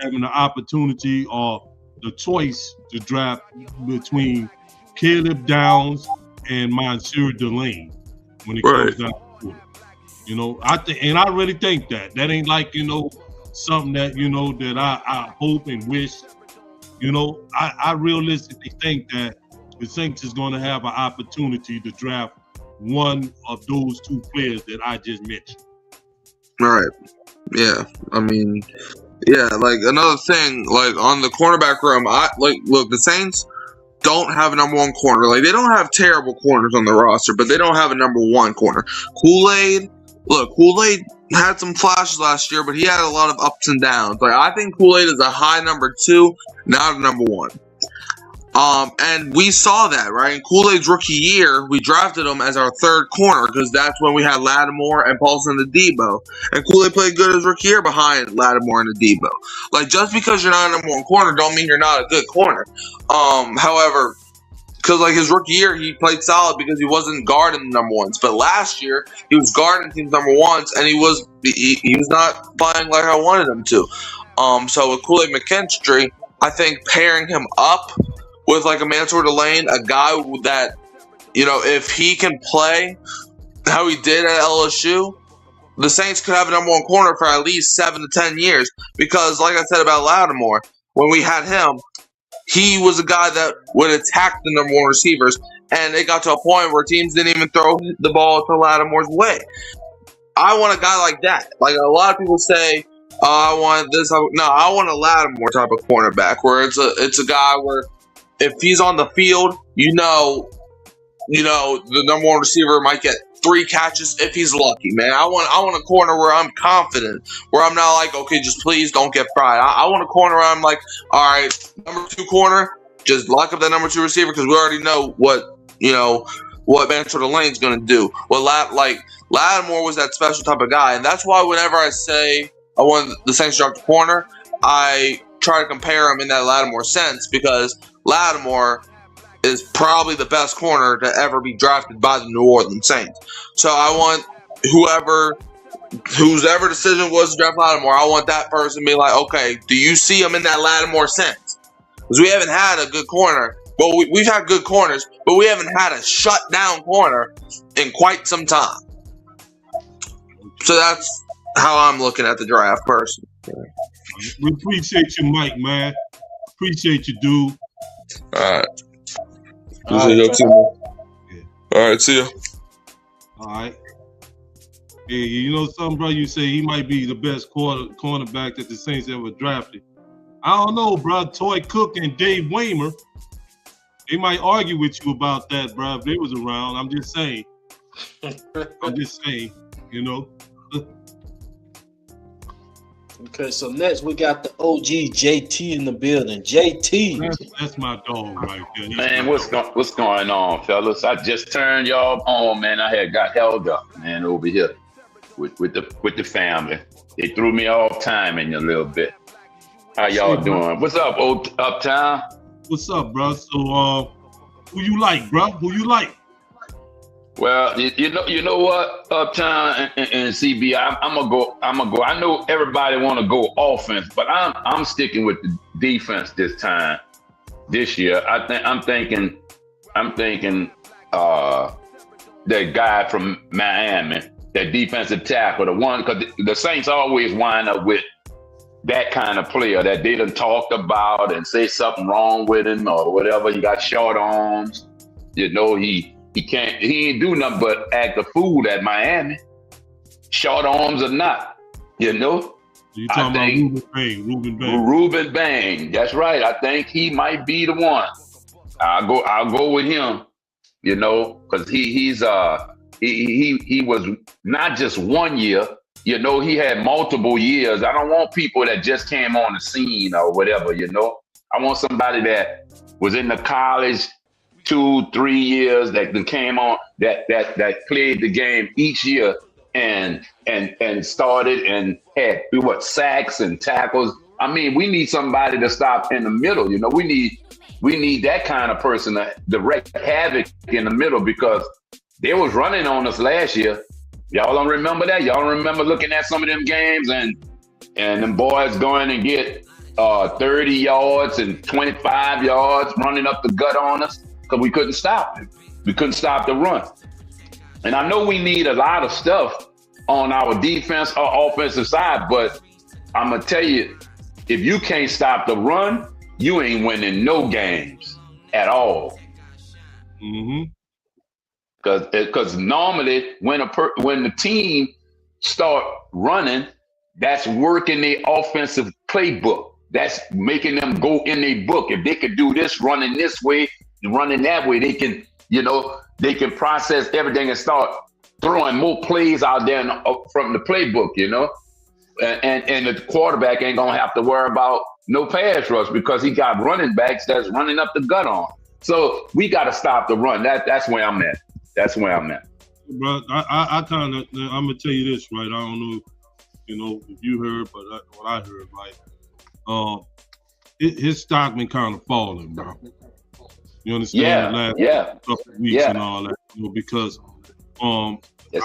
S3: having the opportunity or the choice to draft between Caleb Downs and Mansour Lane when it comes down to it. I really think that ain't like something that that I hope and wish. I realistically think that the Saints is going to have an opportunity to draft one of those 2 players that I just mentioned.
S4: Right. Yeah. I mean, yeah. Like another thing, like on the cornerback room, look, the Saints don't have a number 1 corner. Like they don't have terrible corners on the roster, but they don't have a number 1 corner. Kool-Aid had some flashes last year, but he had a lot of ups and downs. Like I think Kool-Aid is a high number 2, not a number 1. And we saw that, right? In Kool-Aid's rookie year, we drafted him as our 3rd corner because that's when we had Lattimore and Paulson and Debo. And Kool-Aid played good his rookie year behind Lattimore and Debo. Like, just because you're not a number 1 corner don't mean you're not a good corner. However, because like his rookie year, he played solid because he wasn't guarding the number 1s. But last year, he was guarding teams number 1s, and he was not playing like I wanted him to. So with Kool-Aid McKinstry, I think pairing him up with like a Mansour Lane, a guy that, if he can play how he did at LSU, the Saints could have a number 1 corner for at least 7 to 10 years. Because like I said about Lattimore, when we had him, he was a guy that would attack the number 1 receivers. And it got to a point where teams didn't even throw the ball to Lattimore's way. I want a guy like that. Like a lot of people say, I want this. No, I want a Lattimore type of cornerback where it's a guy where if he's on the field, the number 1 receiver might get 3 catches if he's lucky, man. I want a corner where I'm confident, where I'm not like, okay, just please don't get fried. I want a corner where I'm like, all right, number 2 corner, just lock up that number 2 receiver because we already know what Mansour Lane's going to do. Well, Lattimore was that special type of guy, and that's why whenever I say I want the Saints to draft a corner, I try to compare him in that Lattimore sense because Lattimore is probably the best corner to ever be drafted by the New Orleans Saints. So I want whose ever decision was to draft Lattimore, I want that person to be like, okay, do you see him in that Lattimore sense? Because we haven't had a good corner. Well, we've had good corners, but we haven't had a shut-down corner in quite some time. So that's how I'm looking at the draft, personally.
S3: We appreciate you, Mike, man. Appreciate you, dude.
S4: All right. All right, see ya.
S3: All right. Hey, you know something, bro? You say he might be the best cornerback that the Saints ever drafted. I don't know, bro. Toy Cook and Dave Waymer, they might argue with you about that, bro, if they was around. I'm just saying.
S2: Okay, so next we got the OG JT in the building. JT.
S3: That's my dog right there.
S5: Man, what's going on, fellas? I just turned y'all on, man. I had got held up, man, over here with the family. They threw me off timing a little bit. How y'all doing? What's up, Uptown?
S3: What's up, bro? So, who you like, bro? Who you like?
S5: Well, you know what, Uptown and CB, I'm gonna go. I know everybody want to go offense, but I'm sticking with the defense this year. I'm thinking that guy from Miami, that defensive tackle, the one, because the Saints always wind up with that kind of player that they done talked about and say something wrong with him or whatever. He got short arms. You know, he ain't do nothing but act a fool at Miami. Short arms or not, you know.
S3: You talking about Reuben Bang?
S5: Reuben Bang. That's right. I think he might be the one. I'll go with him. You know, because he was not just 1 year. You know, he had multiple years. I don't want people that just came on the scene or whatever. You know, I want somebody that was in the college 2-3 years that came on that played the game each year and started and had sacks and tackles. I mean, we need somebody to stop in the middle. You know, we need that kind of person to wreak havoc in the middle, because they was running on us last year. Y'all don't remember that? Y'all don't remember looking at some of them games and them boys going and get 30 yards and 25 yards running up the gut on us because we couldn't stop them. We couldn't stop the run. And I know we need a lot of stuff on our defense or offensive side, but I'm going to tell you, if you can't stop the run, you ain't winning no games at all.
S3: Mm-hmm.
S5: Because normally when the team start running, that's working their offensive playbook. That's making them go in their book. If they could do this, running this way, running that way, they can process everything and start throwing more plays out there from the playbook, you know. And the quarterback ain't gonna have to worry about no pass rush because he got running backs that's running up the gut on. So we got to stop the run. That's where I'm at. That's where I'm at.
S3: Bro, I'm gonna tell you this, right? I don't know, you know, if you heard, but what I heard, right? His stock been kind of falling, bro. You understand? The last couple of weeks and all that, you know, because I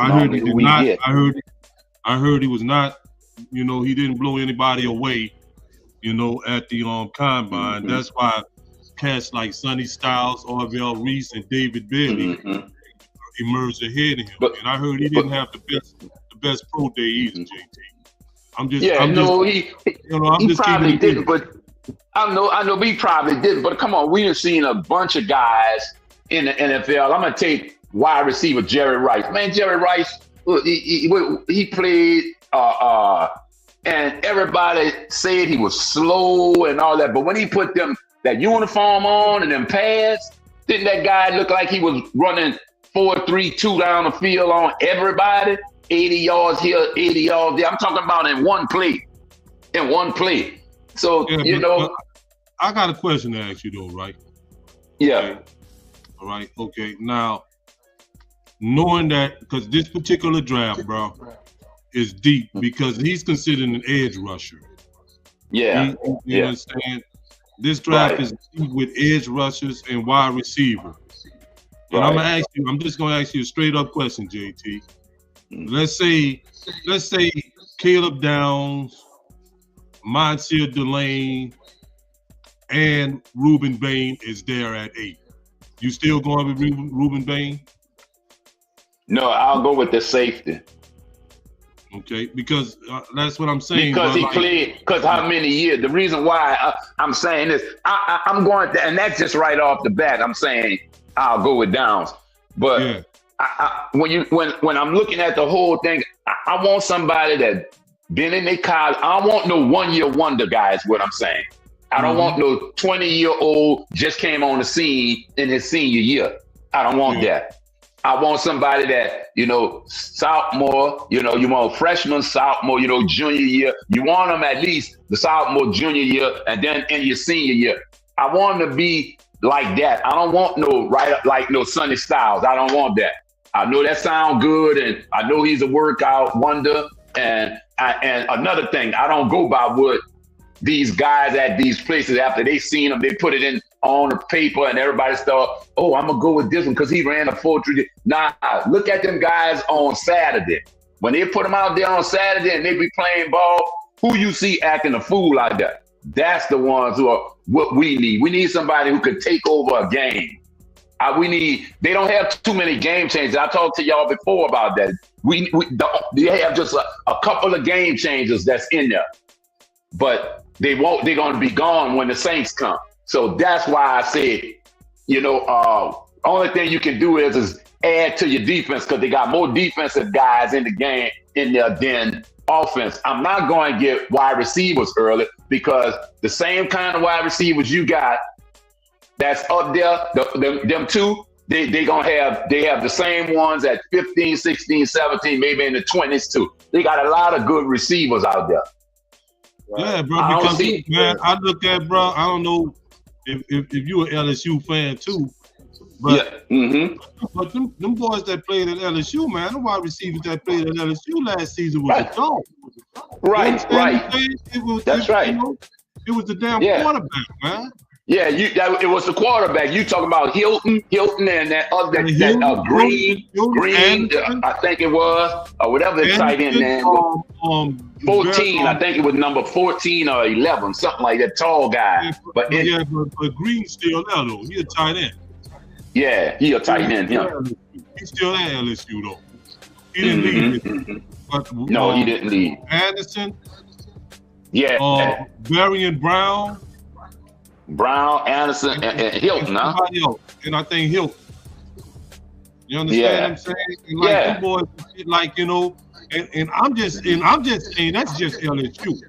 S3: heard he did not. I heard he was not. You know, he didn't blow anybody away. You know, at the combine. Mm-hmm. That's why cats like Sonny Styles, Orville Reese, and David Bailey emerged ahead of him. And I heard he didn't have the best pro day either, JT.
S5: He probably didn't, but I know he probably didn't. But come on, we have seen a bunch of guys in the NFL. I'm gonna take wide receiver Jerry Rice. Man, Jerry Rice, he played and everybody said he was slow and all that. But when he put that uniform on and them pads, didn't that guy look like he was running 4-3-2 down the field on everybody? 80 yards here, 80 yards there. I'm talking about in one play. So, you know.
S3: I got a question to ask you, though, right?
S5: Yeah.
S3: Okay. All right. Okay. Now, knowing that, because this particular draft, bro, is deep because he's considered an edge rusher.
S5: Yeah.
S3: You understand? This draft is deep with edge rushers and wide receiver. And I'm just gonna ask you a straight up question, JT. Let's say Caleb Downs, Monsieur Delane, and Reuben Bain is there at 8. You still going with Reuben Bain?
S5: No, I'll go with the safety.
S3: Okay, because that's what I'm saying.
S5: Because he played, because how many years? The reason why I'm saying this, I'm going to, and that's just right off the bat, I'm saying I'll go with Downs. But when I'm looking at the whole thing, I want somebody that been in their college. I don't want no 1 year wonder guy is what I'm saying. I don't want no 20-year-old just came on the scene in his senior year. I don't want that. I want somebody that, you know, sophomore, you know, you want freshman, sophomore, you know, junior year. You want them at least the sophomore, junior year, and then in your senior year. I want them to be like that. I don't want no Sonny Styles. I don't want that. I know that sounds good, and I know he's a workout wonder. And another thing, I don't go by what these guys at these places, after they seen them, they put it in on the paper and everybody thought, oh, I'm gonna go with this one because he ran a 4.3. Nah, look at them guys on Saturday. When they put them out there on Saturday and they be playing ball, who you see acting a fool like that? That's the ones who are what we need. We need somebody who could take over a game. They don't have too many game changers. I talked to y'all before about that. They have just a couple of game changers that's in there, but they're going to be gone when the Saints come. So that's why I said, only thing you can do is add to your defense because they got more defensive guys in the game in there than offense. I'm not going to get wide receivers early because the same kind of wide receivers you got that's up there, them two, they have the same ones at 15, 16, 17, maybe in the 20s too. They got a lot of good receivers out there.
S3: Yeah, bro, because man, I look at, bro, I don't know if you're an LSU fan too, but, but them boys that played at LSU, man, the wide receivers that played at LSU last season was a dog.
S5: Right. That's right.
S3: It was the damn quarterback, man.
S5: Yeah, it was the quarterback. You talking about Hilton, and that other Green, I think it was, or whatever the tight end name was. 14, I think it was number 14 or 11, something like that, tall guy.
S3: Yeah, but Green's still there though. He a tight end.
S5: Yeah, he a tight end.
S3: He's still at LSU though. He didn't leave. But,
S5: no, he didn't leave.
S3: Anderson.
S5: Yeah.
S3: Varian
S5: Brown, Anderson, and Hilton, huh?
S3: And I think Hilton. You understand what I'm saying? And like them boys, like, and I'm just saying that's just LSU.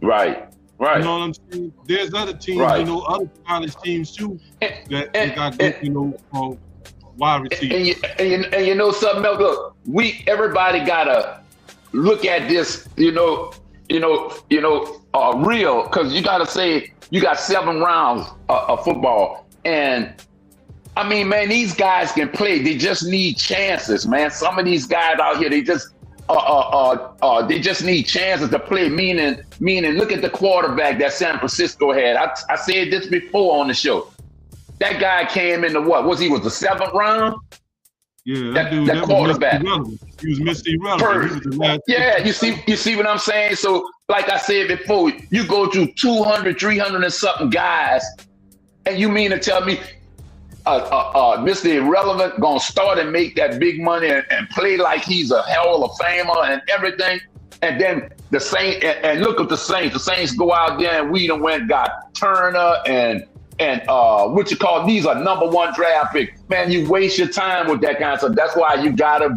S5: Right.
S3: You know what I'm saying? There's other teams, other college teams too that got good, wide receivers.
S5: And you know something else? Look, everybody gotta look at this, real, because you gotta say you got 7 rounds of football, and I mean, man, these guys can play. They just need chances, man. Some of these guys out here, they just need chances to play. Meaning, look at the quarterback that San Francisco had. I said this before on the show. That guy came in the was the 7th round?
S3: Yeah,
S5: that quarterback.
S3: He was Mr. Irrelevant. He was the last.
S5: Yeah, you see what I'm saying? So, like I said before, you go through 200, 300 and something guys, and you mean to tell me Mr. Irrelevant gonna start and make that big money and play like he's a Hall of Famer and everything, and then the Saints and look at the Saints. The Saints go out there and we done got Turner and these are number 1 draft pick. Man, you waste your time with that kind of stuff. That's why you gotta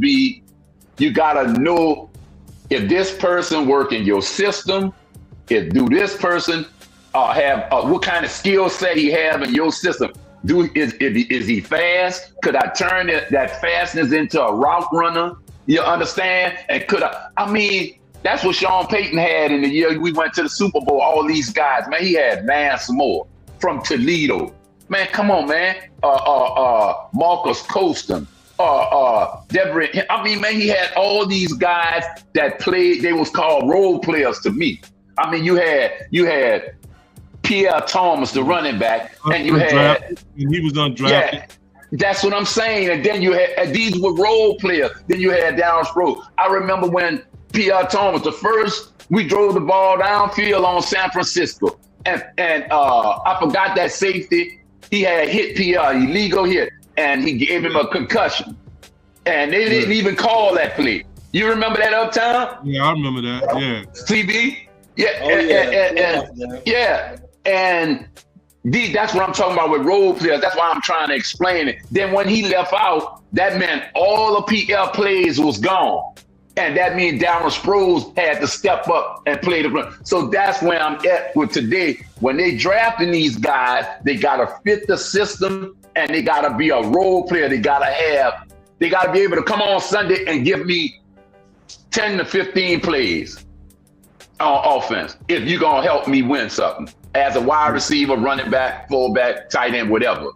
S5: know if this person work in your system, do this person have what kind of skill set he have in your system. Is he fast? Could I turn that fastness into a route runner? You understand? And that's what Sean Payton had in the year we went to the Super Bowl. All these guys, man, he had Vance Moore from Toledo. Man, come on, man. Marcus Colston. Deborah. I mean, man, he had all these guys that played. They was called role players to me. I mean, you had Pierre Thomas, the running back, and you had.
S3: And he was undrafted.
S5: Yeah, that's what I'm saying. And then you had these were role players. Then you had Darren Sproles. I remember when Pierre Thomas, the first we drove the ball downfield on San Francisco, and I forgot that safety. He had hit Pierre, illegal hit, and he gave him a concussion. And they didn't even call that play. You remember that Uptown?
S3: Yeah, I remember that. Yeah.
S5: CB? Yeah. And that's what I'm talking about with role players. That's why I'm trying to explain it. Then when he left out, that meant all the PL plays was gone. And that means Darren Sproles had to step up and play the run. So that's where I'm at with today. When they drafting these guys, they got to fit the system and they got to be a role player. They got to be able to come on Sunday and give me 10 to 15 plays on offense if you're going to help me win something as a wide receiver, running back, fullback, tight end, whatever.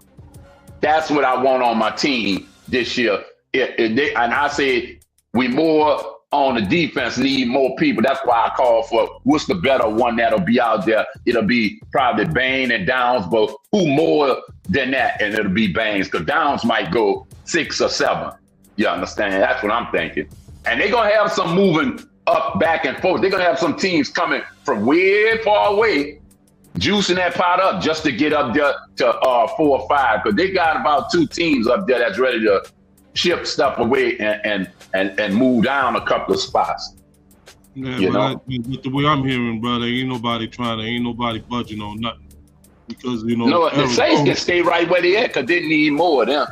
S5: That's what I want on my team this year. And I said we more on the defense need more people. That's why I call for what's the better one that'll be out there. It'll be probably Bain and Downs, but who more than that? And it'll be Baines, because Downs might go 6 or 7. You understand? That's what I'm thinking. And they're going to have some moving up, back and forth. They're going to have some teams coming from way far away, juicing that pot up just to get up there to 4 or 5, because they got about 2 teams up there that's ready to ship stuff away and move down a couple of spots.
S3: Yeah, but the way I'm hearing, brother, ain't nobody budging on nothing, because
S5: No, the Saints can stay right where they at, because they need more of them.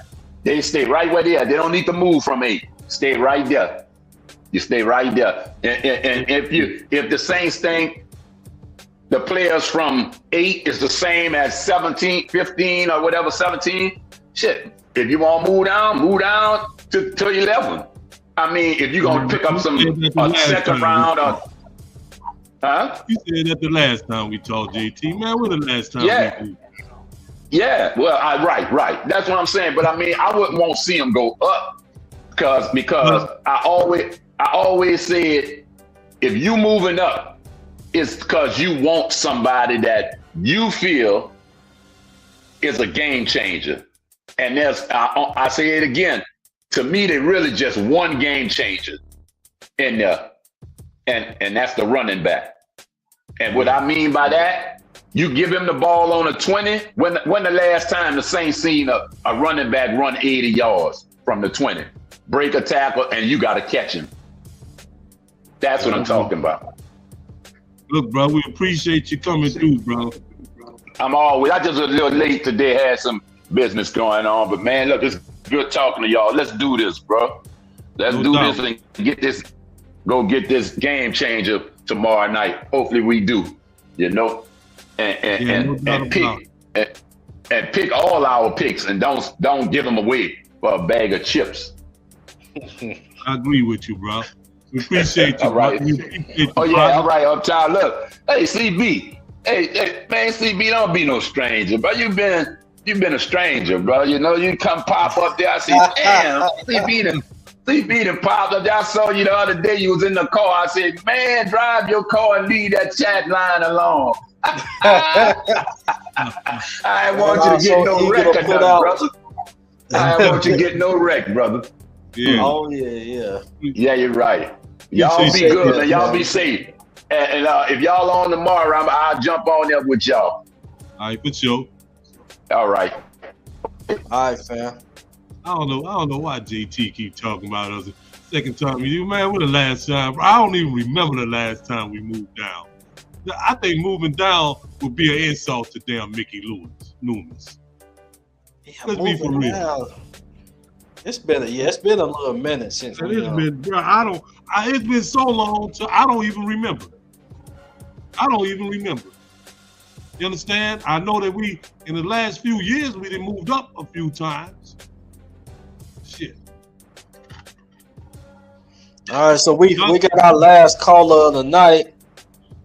S5: They stay right where they are. They don't need to move from 8. Stay right there. You stay right there. And if the Saints think the players from 8 is the same as 17, 15, or whatever, 17, shit. If you want to move down to 11. I mean, if you're going to pick up some second round or... Huh?
S3: You said that the last time we talked, JT. Man, when the last time we did?
S5: Yeah, well, right. That's what I'm saying. But I mean, I wouldn't want to see them go up because I always said, if you moving up, it's because you want somebody that you feel is a game changer. And I say it again, to me, they really just one game changer in there, and that's the running back. And what I mean by that, you give him the ball on a 20. When the last time the Saints seen a running back run 80 yards from the 20, break a tackle, and you got to catch him? That's what I'm talking about.
S3: Look, bro, we appreciate you coming through, bro.
S5: I just was a little late today, had some business going on, but man, look, it's good talking to y'all. Let's do this, bro. Let's do this and go get this game changer tomorrow night. Hopefully we do, and pick all our picks, and don't give them away for a bag of chips.
S3: I agree with you, bro. We appreciate you.
S5: All right. All right, Uptown. Look, hey, CB. Hey, man, CB, don't be no stranger, bro. You've been a stranger, bro. You come pop up there. I see, damn, CB done popped up there. I saw you the other day. You was in the car. I said, man, drive your car and leave that chat line alone. I ain't want you to get no wreck, brother. I ain't want you to get no wreck, brother.
S3: Yeah.
S2: Oh, yeah.
S5: Yeah, you're right. Y'all be good, man. Y'all be safe. And if y'all on tomorrow, I'll jump on there with y'all.
S3: All right, for sure.
S5: All right.
S2: All right, fam.
S3: I don't know why JT keep talking about us. Second time, man, when the last time? I don't even remember the last time we moved down. I think moving down would be an insult to damn Mickey Loomis.
S2: Yeah,
S3: let's be for real.
S2: Down. It's been a little minute since
S3: bro. It's been so long, so I don't even remember. You understand? I know that in the last few years, we done moved up a few times. Shit.
S2: All right, so we got our last caller of the night.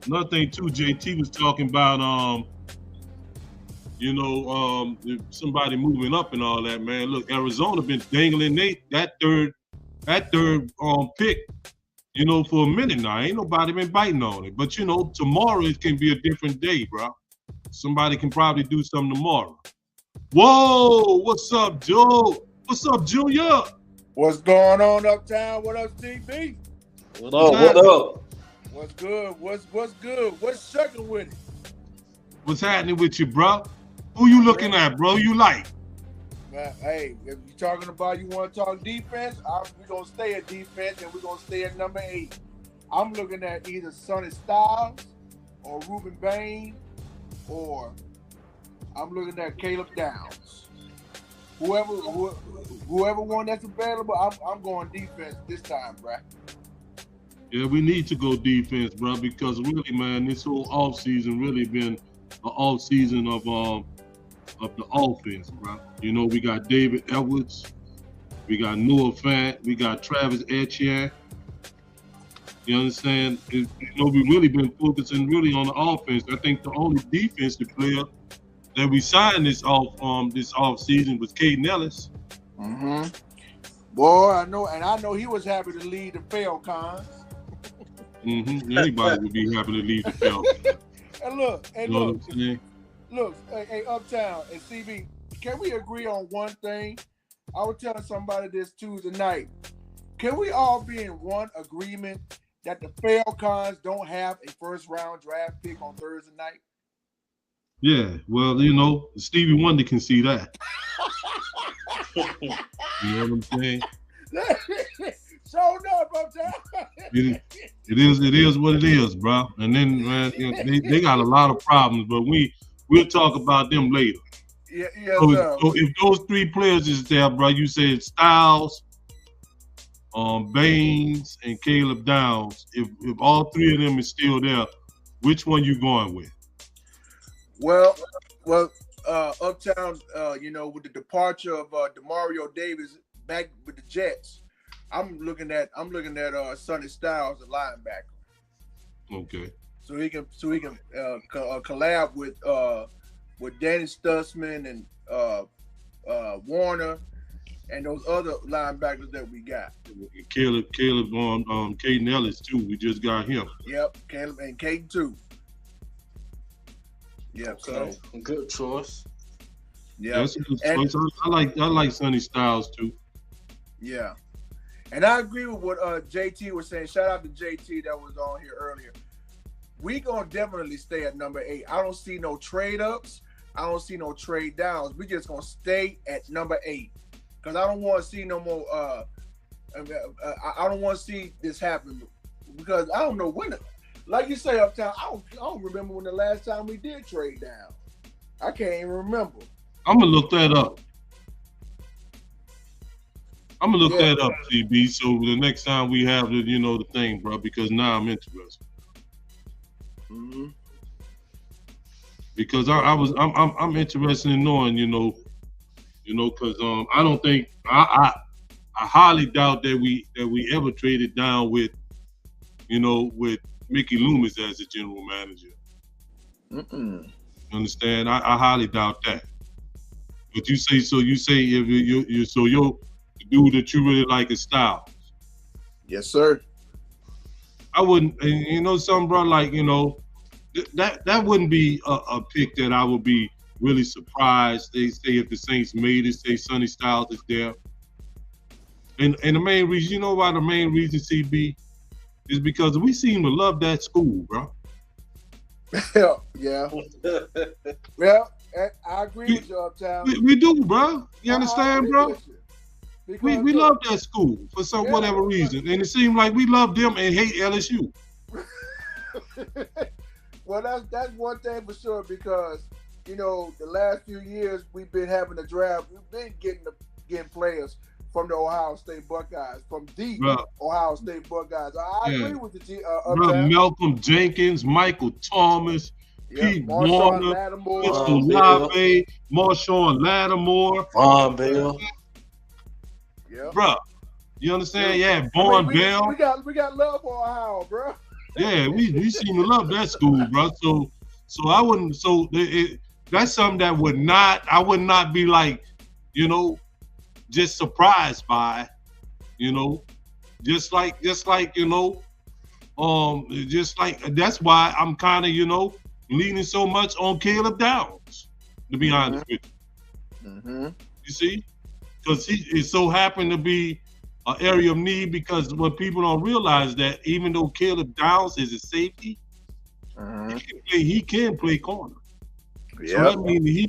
S3: Another thing too, JT was talking about somebody moving up and all that, man. Look, Arizona been dangling that third pick, for a minute now. Ain't nobody been biting on it. But tomorrow it can be a different day, bro. Somebody can probably do something tomorrow. Whoa, what's up, Joe? What's up, Junior?
S6: What's going on, Uptown? What up, TB?
S2: What up?
S6: What's good? What's good? What's shucking with it?
S3: What's happening with you, bro? Who you looking at, bro? You like?
S6: Man, hey, if you're talking about you want to talk defense, we're going to stay at defense, and we're going to stay at number 8. I'm looking at either Sonny Styles or Ruben Bain, or I'm looking at Caleb Downs. Whoever one that's available, I'm going defense this time, bro.
S3: Yeah, we need to go defense, bro, because really, man, this whole offseason really been an offseason of the offense, bro. We got David Edwards, we got Noah Fant, we got Travis Etienne. You understand? We really been focusing really on the offense. I think the only defensive player that we signed this off season was Caden Ellis.
S6: Mm-hmm. Boy, I know he was happy to lead the Falcons.
S3: Anybody would be happy to leave the Falcons.
S6: And look,
S3: You know what I'm saying?
S6: look, hey, Uptown and CB, can we agree on one thing? I was telling somebody this Tuesday night. Can we all be in one agreement that the Falcons don't have a first-round draft pick on Thursday night?
S3: Yeah, well, you know, Stevie Wonder can see that. You know what I'm saying?
S6: So enough, Uptown.
S3: It is what it is, bro. And then, man, you know, they got a lot of problems, but we'll talk about them later.
S6: Yes,
S3: So
S6: sir.
S3: if those three players is there, bro, you said Styles, Baines, and Caleb Downs. If all three of them is still there, which one you going with?
S6: Well, Uptown, you know, with the departure of DeMario Davis back with the Jets, I'm looking at Sonny Styles, the linebacker.
S3: Okay.
S6: So he can collab with Danny Stutzman and Warner and those other linebackers that we got.
S3: Caleb on Caden Ellis too. We just got him.
S6: Yep, Caleb and Caden too. Yep.
S2: Okay.
S6: So
S2: Good choice.
S6: yeah,
S3: That's a good choice. I like Sonny Styles too.
S6: yeah. And I agree with what JT was saying. Shout out to JT that was on here earlier. We gonna definitely stay at number 8. I don't see no trade ups. I don't see no trade downs. We just gonna stay at number 8 because I don't want to see no more. I don't want to see this happen because I don't know when. Like you say, Uptown, I don't remember when the last time we did trade down. I can't even remember.
S3: I'm gonna look that up. That up, CB. So the next time we have the thing, bro, because now I'm interested.
S6: Mm-hmm.
S3: Because I'm interested in knowing, because I don't think I highly doubt that we ever traded down with Mickey Loomis as the general manager. Understand? I highly doubt that. But you say if you're the dude that you really like is Styles.
S6: Yes, sir.
S3: I wouldn't, and something, bro, like, that wouldn't be a pick that I would be really surprised. They say if the Saints made it, say Sonny Styles is there. And the main reason, you know why the main reason, CB, is because we seem to love that school, bro.
S6: Yeah. Well, I agree with you, Uptown.
S3: We do, bro. You understand, bro? We love that school for whatever reason. And it seems like we love them and hate LSU.
S6: Well, that's one thing for sure because, the last few years we've been having a draft. We've been getting players from the Ohio State Buckeyes, from the Ohio State Buckeyes. I agree with the Uptown.
S3: Malcolm Jenkins, Michael Thomas, Pete Warner,
S6: Lattimore,
S3: Marshawn Lattimore,
S2: Von Bell.
S6: Yeah.
S3: Bro, you understand? Yeah, Vaughn Bell.
S6: We got love for Ohio, bro.
S3: Yeah, we seem to love that school, bro. So I wouldn't. So that's something that I would not be like, just surprised by, just like that's why I'm kind of leaning so much on Caleb Downs, to be honest with you.
S6: Mm-hmm.
S3: You see, because it so happened to be an area of need because what people don't realize that even though Caleb Downs is a safety, he can play corner.
S6: Yeah.
S3: So that means he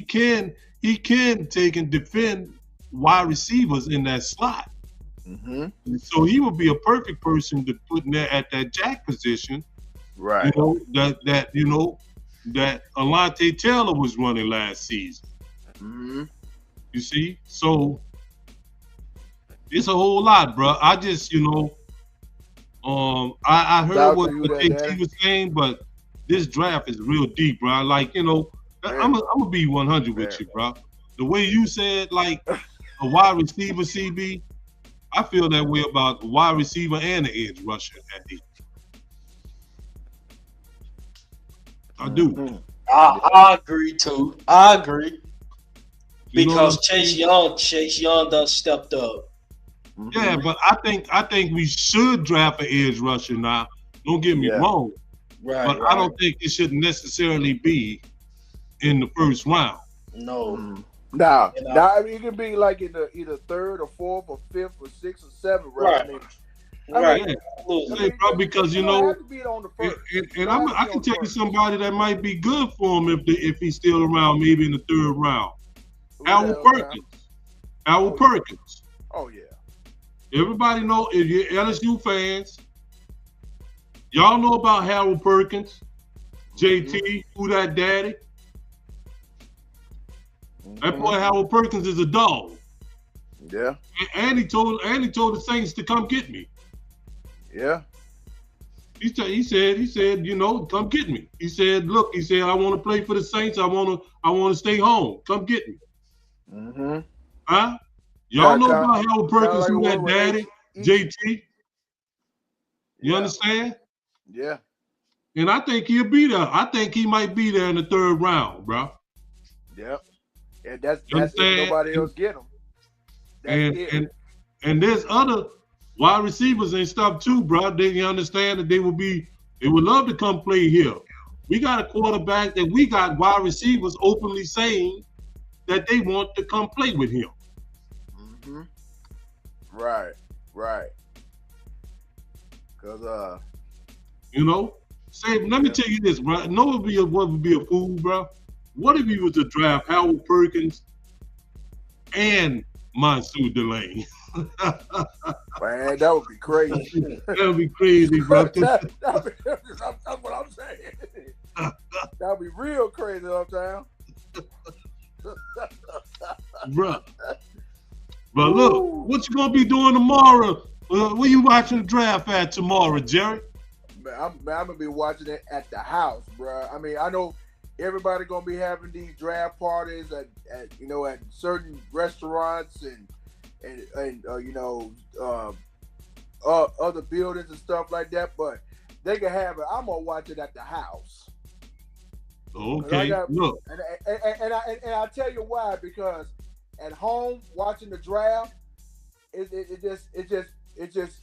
S3: can take and defend wide receivers in that slot.
S6: Mm-hmm.
S3: So he would be a perfect person to put in there at that jack position.
S6: Right.
S3: That Alante Taylor was running last season.
S6: Mm-hmm.
S3: You see? So it's a whole lot, bro. I just, I heard what JT was saying, but this draft is real deep, bro. Like, I'm gonna be 100 with you, bro. The way you said, like, a wide receiver, CB, I feel that way about a wide receiver and an edge rusher at 8. I do.
S2: I agree too. I agree. Because Chase Young done stepped up.
S3: Yeah, but I think we should draft an edge rusher now. Don't get me wrong.
S2: Right.
S3: But I don't think it should necessarily be in the first round.
S2: No.
S6: Now, I mean, it can be like in the either third or fourth or fifth or sixth or seventh round.
S2: Right.
S3: Bro, because you know, and I can tell you somebody that might be good for him if he's still around, maybe in the third round. Howard Perkins. Howard Perkins.
S6: Oh yeah.
S3: Everybody know, if you're LSU fans, y'all know about Harold Perkins, JT, who that daddy? That boy Harold Perkins is a dog.
S6: Yeah.
S3: And he told the Saints to come get me.
S6: Yeah.
S3: He said, you know, come get me. He said, look, I want to play for the Saints. I want to stay home. Come get me.
S6: Mm-hmm.
S3: Huh? Y'all know about Harold Perkins, who that daddy? JT. You understand?
S6: Yeah.
S3: And I think he'll be there. I think he might be there in the third round, bro.
S6: Yep. And that's if nobody else get him.
S3: And there's other wide receivers and stuff too, bro. They understand that they would love to come play here. We got a quarterback that we got wide receivers openly saying that they want to come play with him.
S6: Mm-hmm. Right. Cause
S3: you know, let me tell you this, bro. No one would be a fool, bro. What if he was to draft Howard Perkins and Mansour Delane?
S6: Man, that would be crazy.
S3: That would be crazy, bro.
S6: That's what I'm saying. That would be real crazy, uptown.
S3: Bro. But look, what you gonna be doing tomorrow? Where you watching the draft at tomorrow, Jerry?
S6: Man, I'm gonna be watching it at the house, bro. I mean, I know everybody gonna be having these draft parties at certain restaurants and other buildings and stuff like that. But they can have it. I'm gonna watch it at the house.
S3: Okay. Look,
S6: and I tell you why, because at home watching the draft, it just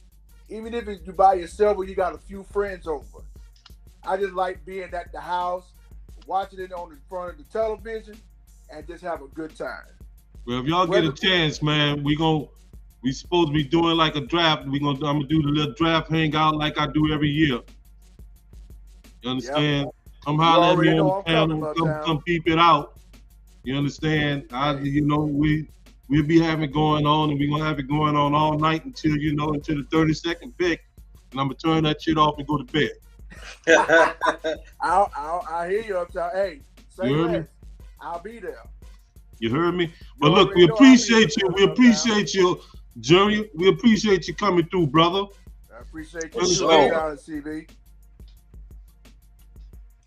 S6: even if you by yourself or you got a few friends over, I just like being at the house, watching it on the front of the television, and just have a good time.
S3: Well, if y'all get a chance, man, we supposed to be doing like a draft. I'm gonna do the little draft hangout like I do every year. You understand? Yep. Come holler at me on the channel. Come peep it out. You understand? We'll be having it going on, and we're gonna have it going on all night until the 30-second pick, and I'm gonna turn that shit off and go to bed.
S6: I hear you, uptown. Hey, say less. I'll be there.
S3: You heard me? But look, we appreciate you. We appreciate you, Jerry. We appreciate you coming through, brother.
S6: I appreciate you too, CB.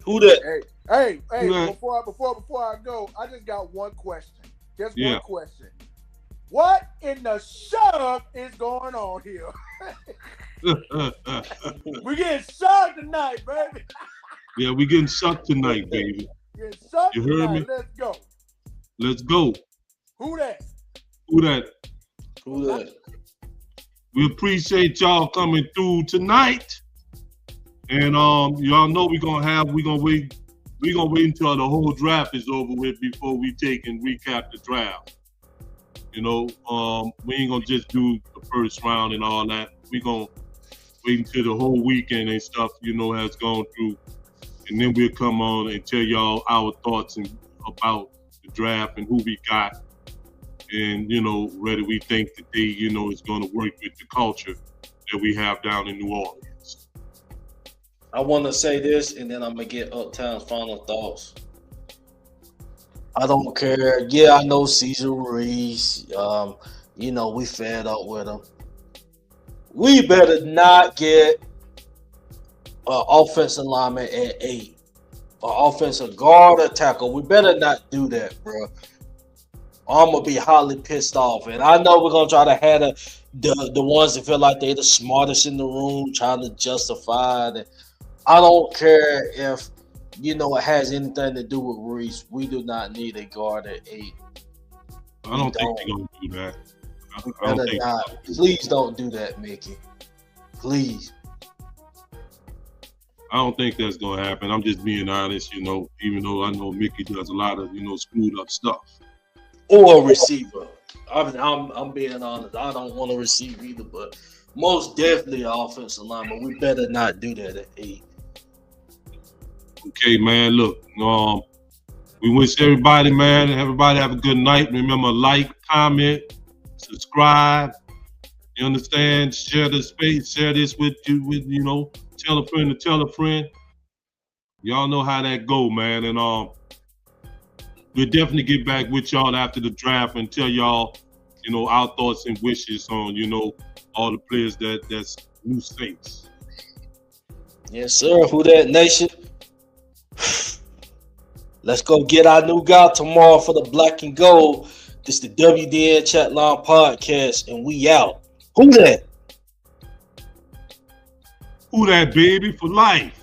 S2: Who that?
S6: Hey, before I go, I just got one question. Just one question. What in the shove is going on here? We're getting shoved tonight, baby.
S3: Yeah, we're getting sucked tonight, baby. You heard me?
S6: Let's go.
S3: Let's go.
S6: Who that?
S2: Who that?
S3: We appreciate y'all coming through tonight. And y'all know we're gonna wait until the whole draft is over with before we take and recap the draft. We ain't gonna just do the first round and all that. We're gonna wait until the whole weekend and stuff, has gone through. And then we'll come on and tell y'all our thoughts about the draft and who we got. And, whether we think that they, is gonna work with the culture that we have down in New Orleans.
S2: I want to say this, and then I'm going to get Uptown's final thoughts. I don't care. Yeah, I know Cesar Ruiz. We fed up with him. We better not get an offensive lineman at 8. An offensive guard or tackle. We better not do that, bro. I'm going to be highly pissed off. And I know we're going to try to have the ones that feel like they're the smartest in the room, trying to justify that. I don't care if, it has anything to do with Ruiz. We do not need a guard at 8.
S3: I don't think they're going to do that. I don't think.
S2: Please don't do that, Mickey. Please.
S3: I don't think that's gonna happen. I'm just being honest, you know. Even though I know Mickey does a lot of, you know, screwed up stuff.
S2: Or a receiver. I'm being honest. I don't want to receive either, but most definitely an offensive lineman. We better not do that at 8.
S3: Okay, man. Look, we wish everybody, man, have a good night. Remember, like, comment, subscribe. You understand? Share the space. Share this with you know, tell a friend to tell a friend. Y'all know how that go, man. And we'll definitely get back with y'all after the draft and tell y'all, you know, our thoughts and wishes on, you know, all the players that's new Saints.
S2: Yes, sir. Who that, nation? Let's go get our new guy tomorrow for the black and gold. This the WDN Chatline podcast, and we out. Who that?
S3: Who that, baby, for life?